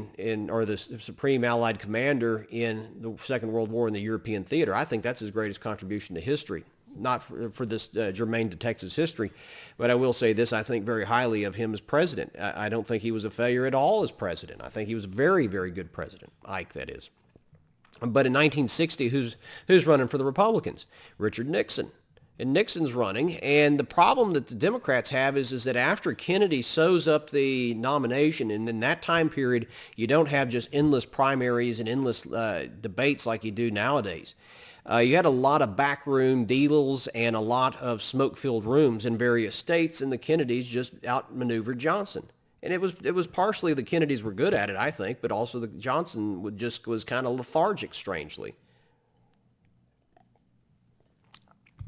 or the Supreme Allied Commander in the Second World War in the European theater. I think that's his greatest contribution to history. Not for this germane to Texas history, but I will say this, I think very highly of him as president. I don't think he was a failure at all as president. I think he was a very, very good president, Ike, that is. But in 1960, who's running for the Republicans? Richard Nixon. And Nixon's running, and the problem that the Democrats have is that after Kennedy sews up the nomination, and in that time period, you don't have just endless primaries and endless debates like you do nowadays. You had a lot of backroom deals and a lot of smoke-filled rooms in various states, and the Kennedys just outmaneuvered Johnson. And it was partially the Kennedys were good at it, I think, but also the Johnson was kind of lethargic, strangely.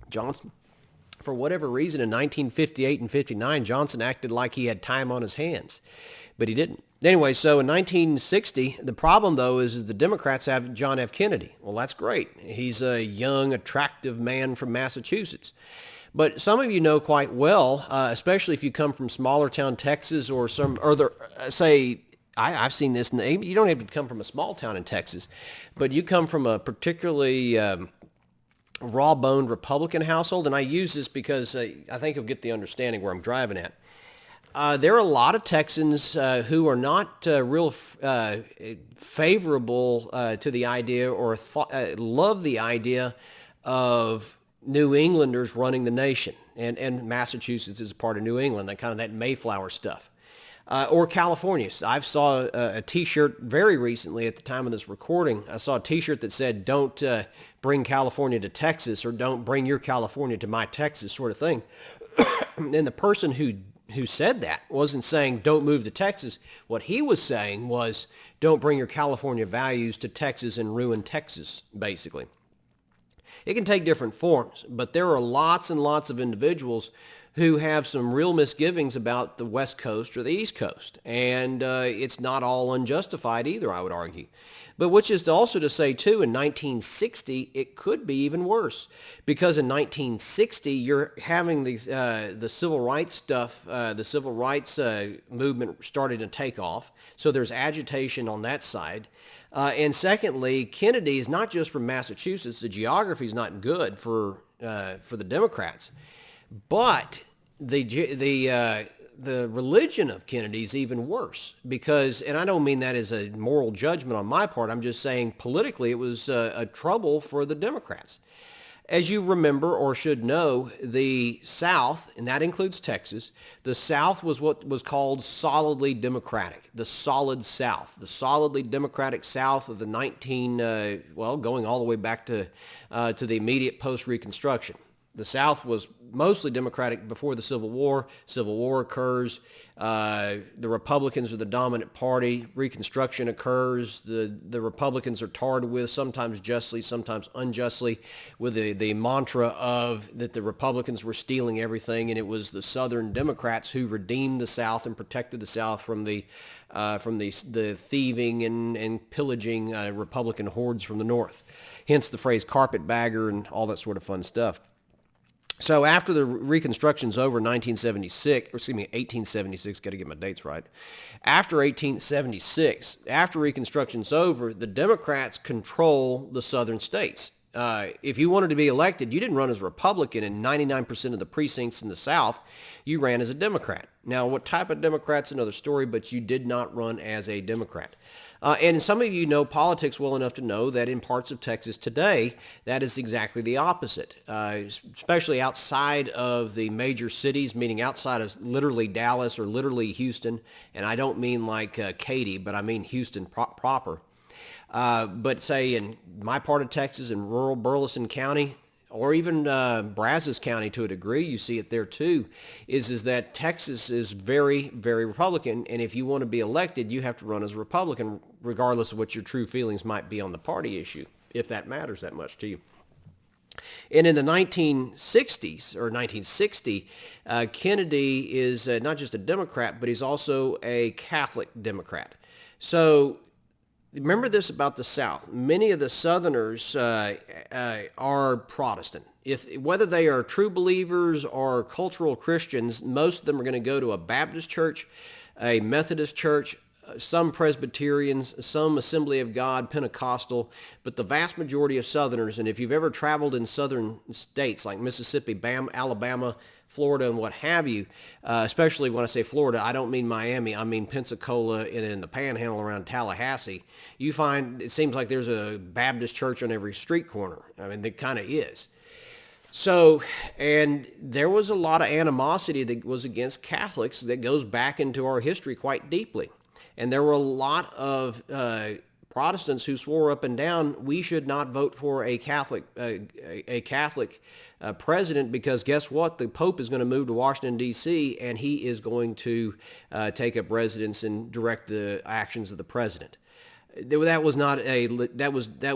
Johnson, for whatever reason, in 1958 and 59, Johnson acted like he had time on his hands, but he didn't. Anyway, so in 1960, the problem, though, is the Democrats have John F. Kennedy. Well, that's great. He's a young, attractive man from Massachusetts. But some of you know quite well, especially if you come from smaller town Texas or I've seen this name. You don't have to come from a small town in Texas, but you come from a particularly raw-boned Republican household, and I use this because I think you'll get the understanding where I'm driving at. There are a lot of Texans who are not real favorable to the idea or love the idea of New Englanders running the nation, and Massachusetts is a part of New England, that Mayflower stuff. Or California. I saw a T-shirt very recently at the time of this recording. I saw a T-shirt that said, don't bring California to Texas, or don't bring your California to my Texas, sort of thing. And the person who said that wasn't saying don't move to Texas. What he was saying was don't bring your California values to Texas and ruin Texas, basically. It can take different forms, but there are lots and lots of individuals who have some real misgivings about the West Coast or the East Coast. And it's not all unjustified either, I would argue. But which is also to say, too, in 1960, it could be even worse. Because in 1960, you're having the civil rights stuff, the civil rights movement started to take off. So there's agitation on that side. And secondly, Kennedy is not just from Massachusetts. The geography is not good for the Democrats. But the religion of Kennedy is even worse because, and I don't mean that as a moral judgment on my part, I'm just saying politically it was a trouble for the Democrats. As you remember or should know, the South, and that includes Texas, the South was what was called solidly Democratic, the solid South, the solidly Democratic South of the going all the way back to the immediate post-Reconstruction. The South was mostly Democratic before the Civil War. Civil War occurs. The Republicans are the dominant party. Reconstruction occurs. The Republicans are tarred with, sometimes justly, sometimes unjustly, with the mantra of that the Republicans were stealing everything, and it was the Southern Democrats who redeemed the South and protected the South from the thieving and pillaging Republican hordes from the North. Hence the phrase carpetbagger and all that sort of fun stuff. So after the Reconstruction's over in 1876, got to get my dates right. After 1876, after Reconstruction's over, the Democrats control the southern states. If you wanted to be elected, you didn't run as a Republican in 99% of the precincts in the South. You ran as a Democrat. Now, what type of Democrat's another story, but you did not run as a Democrat. And some of you know politics well enough to know that in parts of Texas today, that is exactly the opposite, especially outside of the major cities, meaning outside of literally Dallas or literally Houston. And I don't mean like Katy, but I mean Houston proper. But say in my part of Texas, in rural Burleson County, or even Brazos County to a degree, you see it there too, is that Texas is very, very Republican, and if you want to be elected, you have to run as a Republican, regardless of what your true feelings might be on the party issue, if that matters that much to you. And in the 1960s or 1960, Kennedy is not just a Democrat, but he's also a Catholic Democrat. So remember this about the South. Many of the Southerners are Protestant. Whether they are true believers or cultural Christians, most of them are going to go to a Baptist church, a Methodist church, some Presbyterians, some Assembly of God, Pentecostal, but the vast majority of Southerners, and if you've ever traveled in southern states like Mississippi, Alabama, Florida, and what have you, especially when I say Florida, I don't mean Miami, I mean Pensacola and in the Panhandle around Tallahassee, you find it seems like there's a Baptist church on every street corner. I mean, there kind of is. So, and there was a lot of animosity that was against Catholics that goes back into our history quite deeply. And there were a lot of Protestants who swore up and down we should not vote for a Catholic president because guess what? The Pope is going to move to Washington, D.C., and he is going to take up residence and direct the actions of the president. That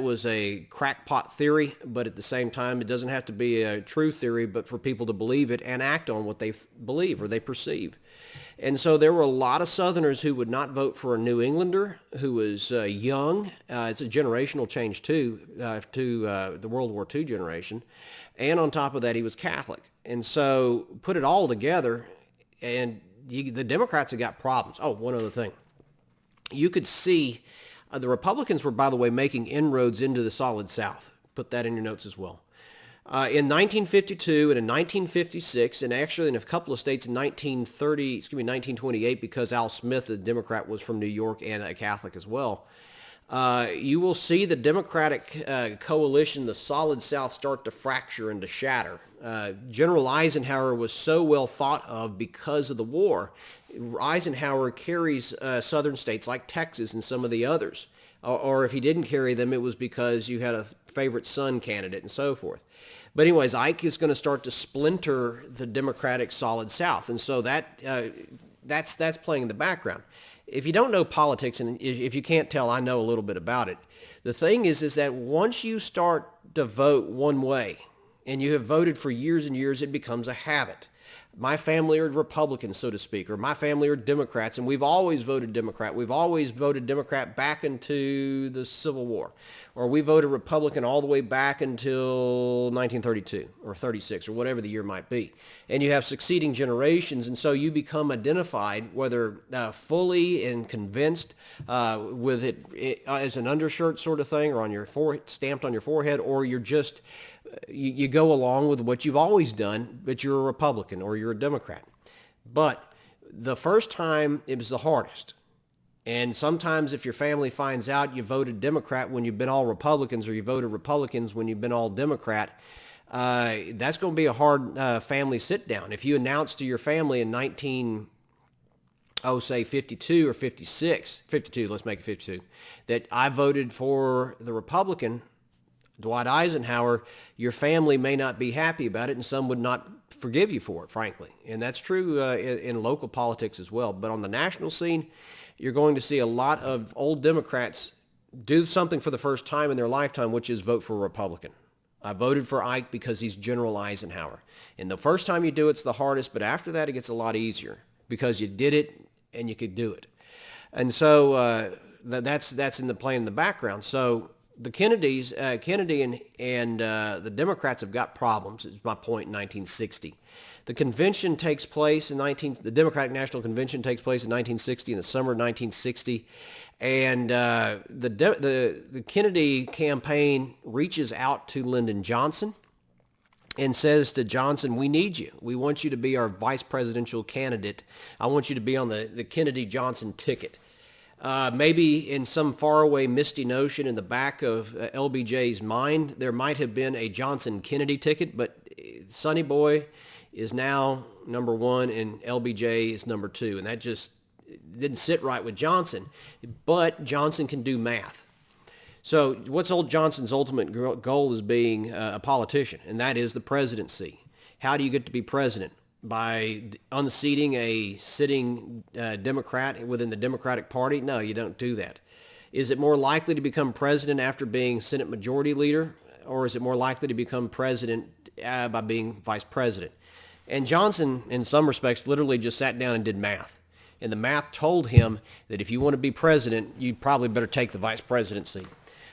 was a crackpot theory, but at the same time, it doesn't have to be a true theory, but for people to believe it and act on what they believe or they perceive. And so there were a lot of Southerners who would not vote for a New Englander who was young. It's a generational change, too, to the World War II generation. And on top of that, he was Catholic. And so put it all together, and the Democrats have got problems. Oh, one other thing. You could see the Republicans were, by the way, making inroads into the Solid South. Put that in your notes as well. In 1952 and in 1956, and actually in a couple of states in 1928, because Al Smith, the Democrat, was from New York and a Catholic as well, you will see the Democratic coalition, the Solid South, start to fracture and to shatter. General Eisenhower was so well thought of because of the war. Eisenhower carries southern states like Texas and some of the others. Or if he didn't carry them, it was because you had a favorite son candidate and so forth. But anyways, Ike is going to start to splinter the Democratic Solid South. And so that's playing in the background. If you don't know politics, and if you can't tell, I know a little bit about it. The thing is that once you start to vote one way, and you have voted for years and years, it becomes a habit. My family are Republicans, so to speak, or my family are Democrats, and we've always voted Democrat. We've always voted Democrat back into the Civil War, or we voted Republican all the way back until 1932 or 36 or whatever the year might be. And you have succeeding generations, and so you become identified, whether fully and convinced with it as an undershirt sort of thing, or on your forehead, stamped on your forehead, or you're just you go along with what you've always done, but you're a Republican or you're a Democrat. But the first time, it was the hardest. And sometimes if your family finds out you voted Democrat when you've been all Republicans, or you voted Republicans when you've been all Democrat, that's going to be a hard family sit down. If you announce to your family in 52 or 56, 52, let's make it 52, that I voted for the Republican, Dwight Eisenhower, your family may not be happy about it, and some would not forgive you for it, frankly. And that's true in local politics as well. But on the national scene, you're going to see a lot of old Democrats do something for the first time in their lifetime, which is vote for a Republican. I voted for Ike because he's General Eisenhower. And the first time you do it's the hardest, but after that it gets a lot easier because you did it and you could do it. And so that's in the play in the background. So the Kennedy and the Democrats have got problems, is my point, in 1960. The convention takes place the Democratic National Convention takes place in 1960, in the summer of 1960. And the Kennedy campaign reaches out to Lyndon Johnson and says to Johnson, we need you. We want you to be our vice presidential candidate. I want you to be on the Kennedy-Johnson ticket. Maybe in some faraway misty notion in the back of LBJ's mind, there might have been a Johnson-Kennedy ticket, but Sonny Boy is now number one and LBJ is number two. And that just didn't sit right with Johnson. But Johnson can do math. So what's old Johnson's ultimate goal is being a politician, and that is the presidency. How do you get to be president? By unseating a sitting Democrat within the Democratic Party? No, you don't do that. Is it more likely to become president after being Senate Majority Leader or is it more likely to become president by being vice president? And Johnson, in some respects, literally just sat down and did math. And the math told him that if you want to be president, you probably better take the vice presidency.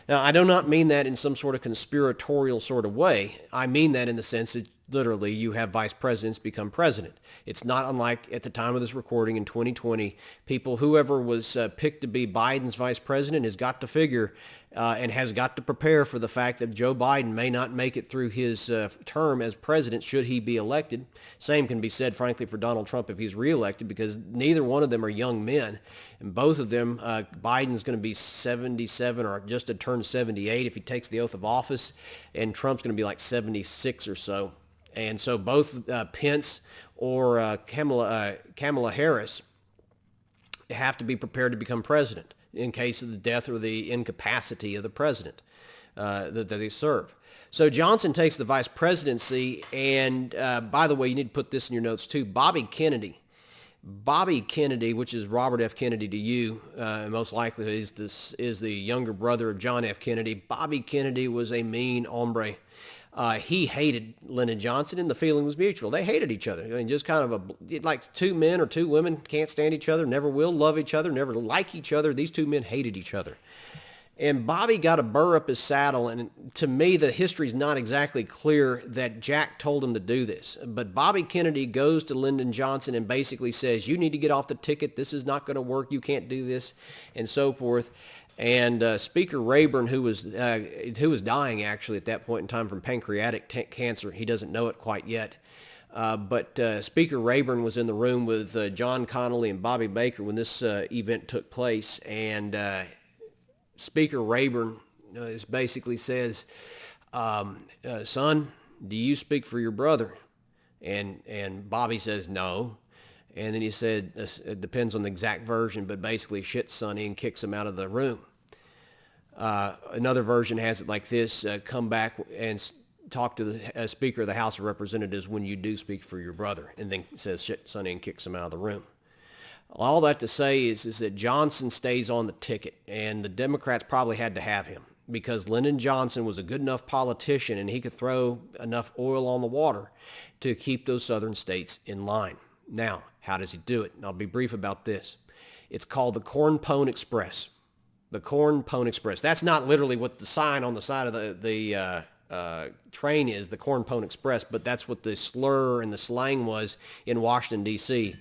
Now, I do not mean that in some sort of conspiratorial sort of way. I mean that in the sense that literally you have vice presidents become president. It's not unlike at the time of this recording in 2020, whoever was picked to be Biden's vice president has got to figure and has got to prepare for the fact that Joe Biden may not make it through his term as president should he be elected. Same can be said, frankly, for Donald Trump if he's reelected, because neither one of them are young men. And both of them, Biden's going to be 77 or just to turn 78 if he takes the oath of office, and Trump's going to be like 76 or so. And so both Pence or Kamala Harris have to be prepared to become president in case of the death or the incapacity of the president that they serve. So Johnson takes the vice presidency, and by the way, you need to put this in your notes too. Bobby Kennedy, which is Robert F. Kennedy to you, most likely is the younger brother of John F. Kennedy. Bobby Kennedy was a mean hombre. He hated Lyndon Johnson, and the feeling was mutual. They hated each other. I mean, just kind of like two men or two women can't stand each other, never will love each other, never like each other. These two men hated each other. And Bobby got a burr up his saddle, and to me, the history's not exactly clear that Jack told him to do this. But Bobby Kennedy goes to Lyndon Johnson and basically says, you need to get off the ticket. This is not going to work. You can't do this, and so forth. And Speaker Rayburn, who was dying actually at that point in time from pancreatic cancer, he doesn't know it quite yet. But Speaker Rayburn was in the room with John Connally and Bobby Baker when this event took place. And Speaker Rayburn basically says, son, do you speak for your brother? And Bobby says, no. And then he said, it depends on the exact version, but basically shits Sonny and kicks him out of the room. Another version has it like this, come back and talk to the Speaker of the House of Representatives when you do speak for your brother, and then says shit Sonny and kicks him out of the room. All that to say is that Johnson stays on the ticket, and the Democrats probably had to have him because Lyndon Johnson was a good enough politician and he could throw enough oil on the water to keep those southern states in line. Now, how does he do it? And I'll be brief about this. It's called the Corn Pone Express. The Corn Pone Express. That's not literally what the sign on the side of the train is, the Corn Pone Express, but that's what the slur and the slang was in Washington, D.C.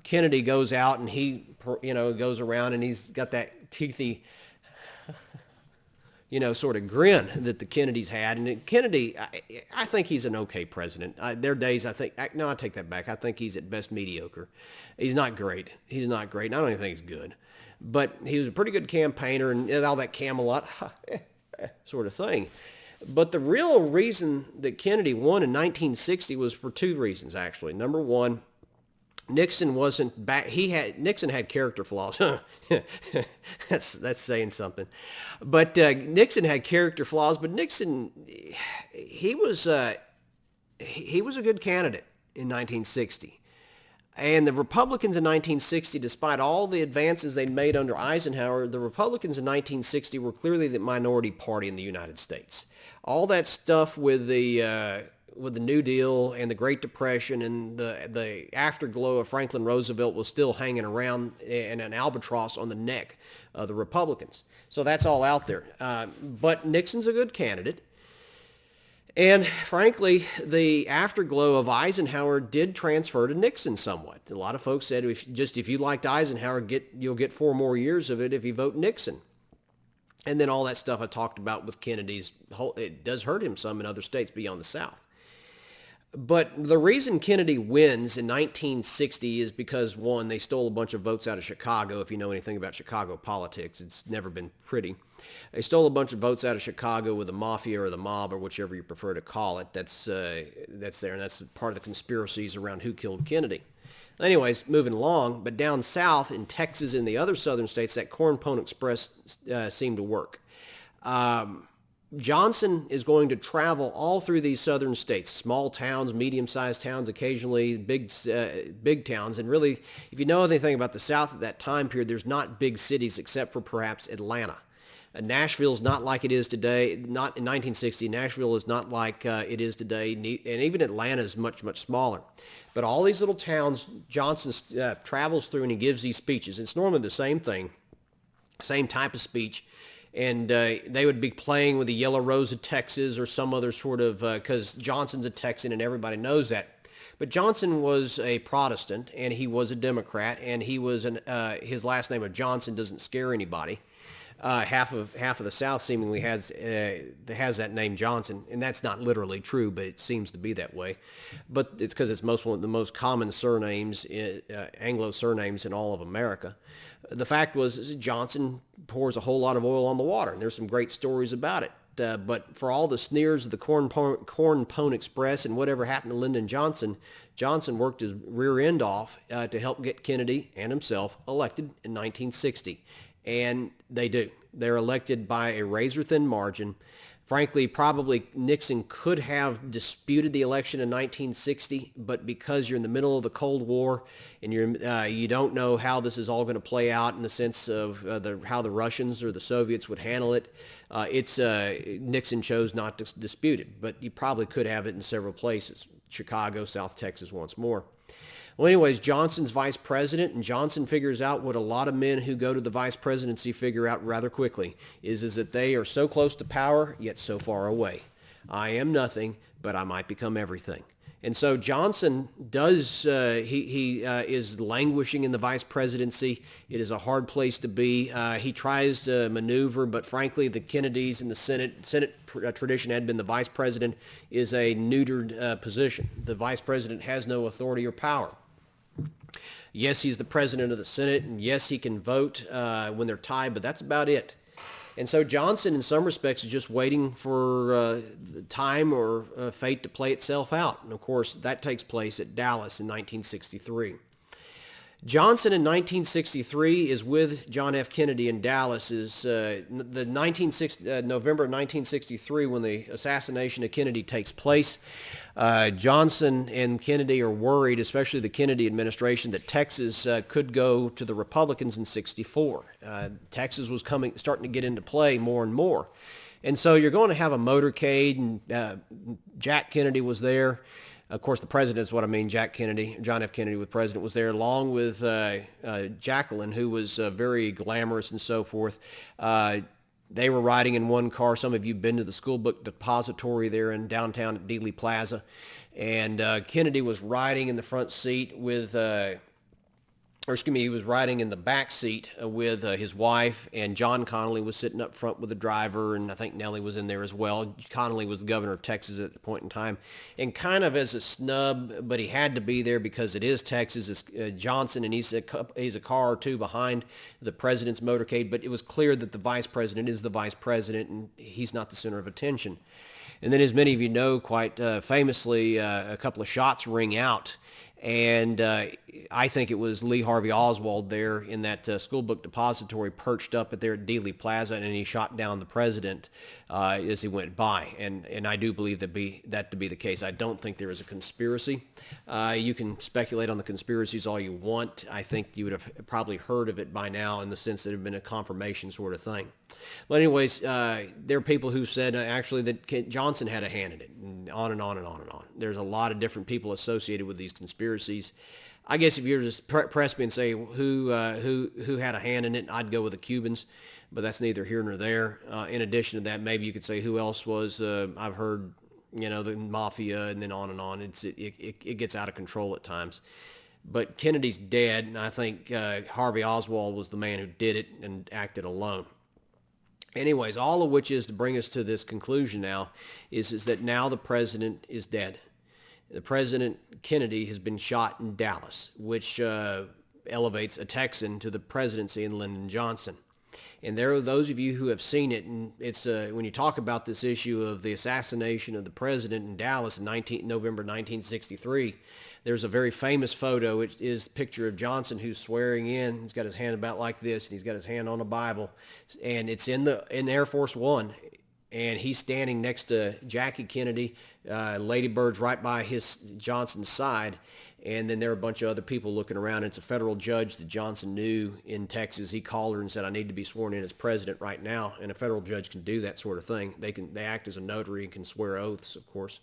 Kennedy goes out and he, goes around and he's got that teethy, sort of grin that the Kennedys had. And Kennedy, I think he's an okay president. There are days I take that back. I think he's at best mediocre. He's not great. And I don't even think he's good. But he was a pretty good campaigner and all that Camelot sort of thing. But the real reason that Kennedy won in 1960 was for two reasons, actually. Number one, Nixon wasn't back. Nixon had character flaws. That's saying something. But Nixon had character flaws. But Nixon, he was a good candidate in 1960. And the Republicans in 1960, despite all the advances they made under Eisenhower, the Republicans in 1960 were clearly the minority party in the United States. All that stuff with the New Deal and the Great Depression and the afterglow of Franklin Roosevelt was still hanging around in an albatross on the neck of the Republicans. So that's all out there. But Nixon's a good candidate. And frankly, the afterglow of Eisenhower did transfer to Nixon somewhat. A lot of folks said, if you liked Eisenhower, you'll get 4 more years of it if you vote Nixon. And then all that stuff I talked about with Kennedy's, it does hurt him some in other states beyond the South. But the reason Kennedy wins in 1960 is because, one, they stole a bunch of votes out of Chicago. If you know anything about Chicago politics, it's never been pretty. They stole a bunch of votes out of Chicago with the mafia or the mob or whichever you prefer to call it. That's there, and that's part of the conspiracies around who killed Kennedy. Anyways, moving along, but down south in Texas and the other southern states, that Corn Pone Express seemed to work. Johnson is going to travel all through these southern states, small towns, medium-sized towns, occasionally big towns. And really, if you know anything about the South at that time period, there's not big cities except for perhaps Atlanta. Nashville's not like it is today. Not in 1960. Nashville is not like it is today, and even Atlanta is much, much smaller. But all these little towns, Johnson travels through and he gives these speeches. It's normally the same thing, same type of speech. And they would be playing with the Yellow Rose of Texas or some other sort of, because Johnson's a Texan and everybody knows that. But Johnson was a Protestant and he was a Democrat, and he was his last name of Johnson doesn't scare anybody. Half of the South seemingly has that name Johnson, and that's not literally true, but it seems to be that way. But it's because it's one of the most common surnames, Anglo surnames in all of America. The fact was Johnson pours a whole lot of oil on the water, and there's some great stories about it. But for all the sneers of the Corn Pone Express and whatever happened to Lyndon Johnson, Johnson worked his rear end off to help get Kennedy and himself elected in 1960. And they do. They're elected by a razor-thin margin. Frankly, probably Nixon could have disputed the election in 1960, but because you're in the middle of the Cold War and you don't know how this is all going to play out in the sense of how the Russians or the Soviets would handle it, Nixon chose not to dispute it. But you probably could have it in several places, Chicago, South Texas once more. Well, anyways, Johnson's vice president, and Johnson figures out what a lot of men who go to the vice presidency figure out rather quickly, is that they are so close to power, yet so far away. I am nothing, but I might become everything. And so Johnson does, he is languishing in the vice presidency. It is a hard place to be. He tries to maneuver, but frankly, the Kennedys in the Senate tradition had been the vice president is a neutered position. The vice president has no authority or power. Yes, he's the president of the Senate, and yes, he can vote when they're tied, but that's about it. And so Johnson, in some respects, is just waiting for time or fate to play itself out. And, of course, that takes place at Dallas in 1963. Johnson in 1963 is with John F. Kennedy in Dallas. November of 1963, when the assassination of Kennedy takes place. Johnson and Kennedy are worried, especially the Kennedy administration, that Texas could go to the Republicans in 64. Texas was starting to get into play more and more. And so you're going to have a motorcade, and Jack Kennedy was there. Of course, the president is what I mean, Jack Kennedy. John F. Kennedy, the president, was there, along with Jacqueline, who was very glamorous and so forth. They were riding in one car. Some of you have been to the school book depository there in downtown at Dealey Plaza. And Kennedy was riding in the front seat with, he was riding in the back seat with his wife, and John Connally was sitting up front with the driver, and I think Nellie was in there as well. Connally was the governor of Texas at the point in time, and kind of as a snub, but he had to be there because it is Texas. It's Johnson, and he's a car or two behind the president's motorcade, but it was clear that the vice president is the vice president, and he's not the center of attention. And then, as many of you know, quite famously, a couple of shots ring out. And I think it was Lee Harvey Oswald there in that school book depository perched up at there at Dealey Plaza, and he shot down the president as he went by. And I do believe that to be the case. I don't think there is a conspiracy. You can speculate on the conspiracies all you want. I think you would have probably heard of it by now in the sense that it had been a confirmation sort of thing. But anyways, there are people who said actually that Johnson had a hand in it, and on and on and on and on. There's a lot of different people associated with these conspiracies. I guess if you were to press me and say who had a hand in it, I'd go with the Cubans, but that's neither here nor there. In addition to that, maybe you could say who else was. I've heard, the mafia, and then on and on. It gets out of control at times. But Kennedy's dead, and I think Harvey Oswald was the man who did it and acted alone. Anyways, all of which is to bring us to this conclusion now, is that now the president is dead. The President Kennedy has been shot in Dallas, which elevates a Texan to the presidency in Lyndon Johnson. And there are those of you who have seen it, and it's when you talk about this issue of the assassination of the president in Dallas in November 1963, there's a very famous photo. It is a picture of Johnson who's swearing in. He's got his hand about like this, and he's got his hand on a Bible, and it's in Air Force One. And he's standing next to Jackie Kennedy. Lady Bird's right by Johnson's side. And then there were a bunch of other people looking around. It's a federal judge that Johnson knew in Texas. He called her and said, I need to be sworn in as president right now. And a federal judge can do that sort of thing. They act as a notary and can swear oaths, of course.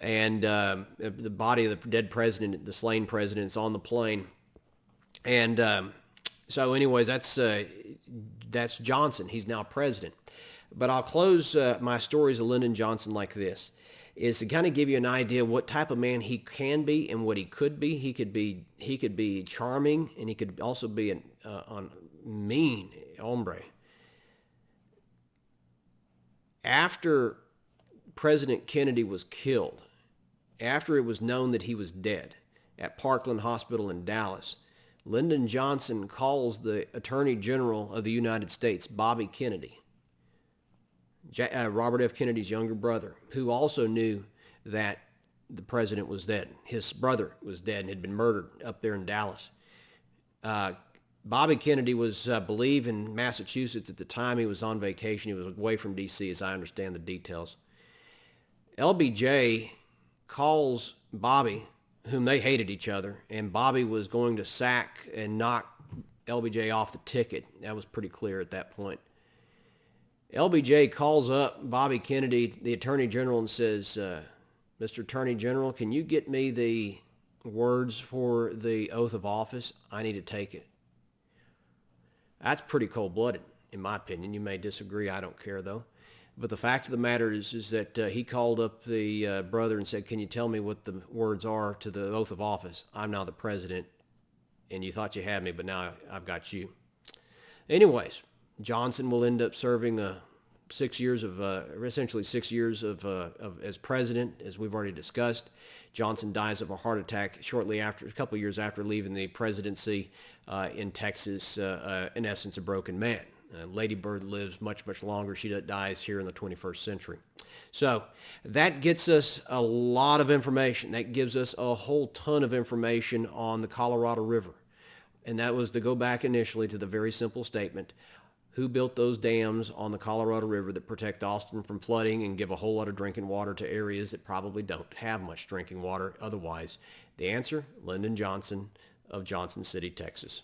And the body of the dead president, the slain president, is on the plane. And so anyways, that's Johnson. He's now president. But I'll close my stories of Lyndon Johnson like this, is to kind of give you an idea what type of man he can be and what he could be. He could be charming, and he could also be a mean hombre. After President Kennedy was killed, after it was known that he was dead at Parkland Hospital in Dallas, Lyndon Johnson calls the Attorney General of the United States, Bobby Kennedy, Robert F. Kennedy's younger brother, who also knew that the president was dead. His brother was dead and had been murdered up there in Dallas. Bobby Kennedy was, I believe, in Massachusetts at the time. He was on vacation. He was away from D.C., as I understand the details. LBJ calls Bobby, whom they hated each other, and Bobby was going to sack and knock LBJ off the ticket. That was pretty clear at that point. LBJ calls up Bobby Kennedy, the Attorney General, and says, Mr. Attorney General, can you get me the words for the oath of office? I need to take it. That's pretty cold-blooded, in my opinion. You may disagree. I don't care, though. But the fact of the matter is that he called up the brother and said, can you tell me what the words are to the oath of office? I'm now the president, and you thought you had me, but now I've got you. Anyways, Johnson will end up serving essentially 6 years as president, as we've already discussed. Johnson dies of a heart attack shortly after, a couple of years after leaving the presidency in Texas, in essence, a broken man. Lady Bird lives much, much longer. She dies here in the 21st century. So that gets us a lot of information. That gives us a whole ton of information on the Colorado River. And that was to go back initially to the very simple statement, who built those dams on the Colorado River that protect Austin from flooding and give a whole lot of drinking water to areas that probably don't have much drinking water otherwise? The answer, Lyndon Johnson of Johnson City, Texas.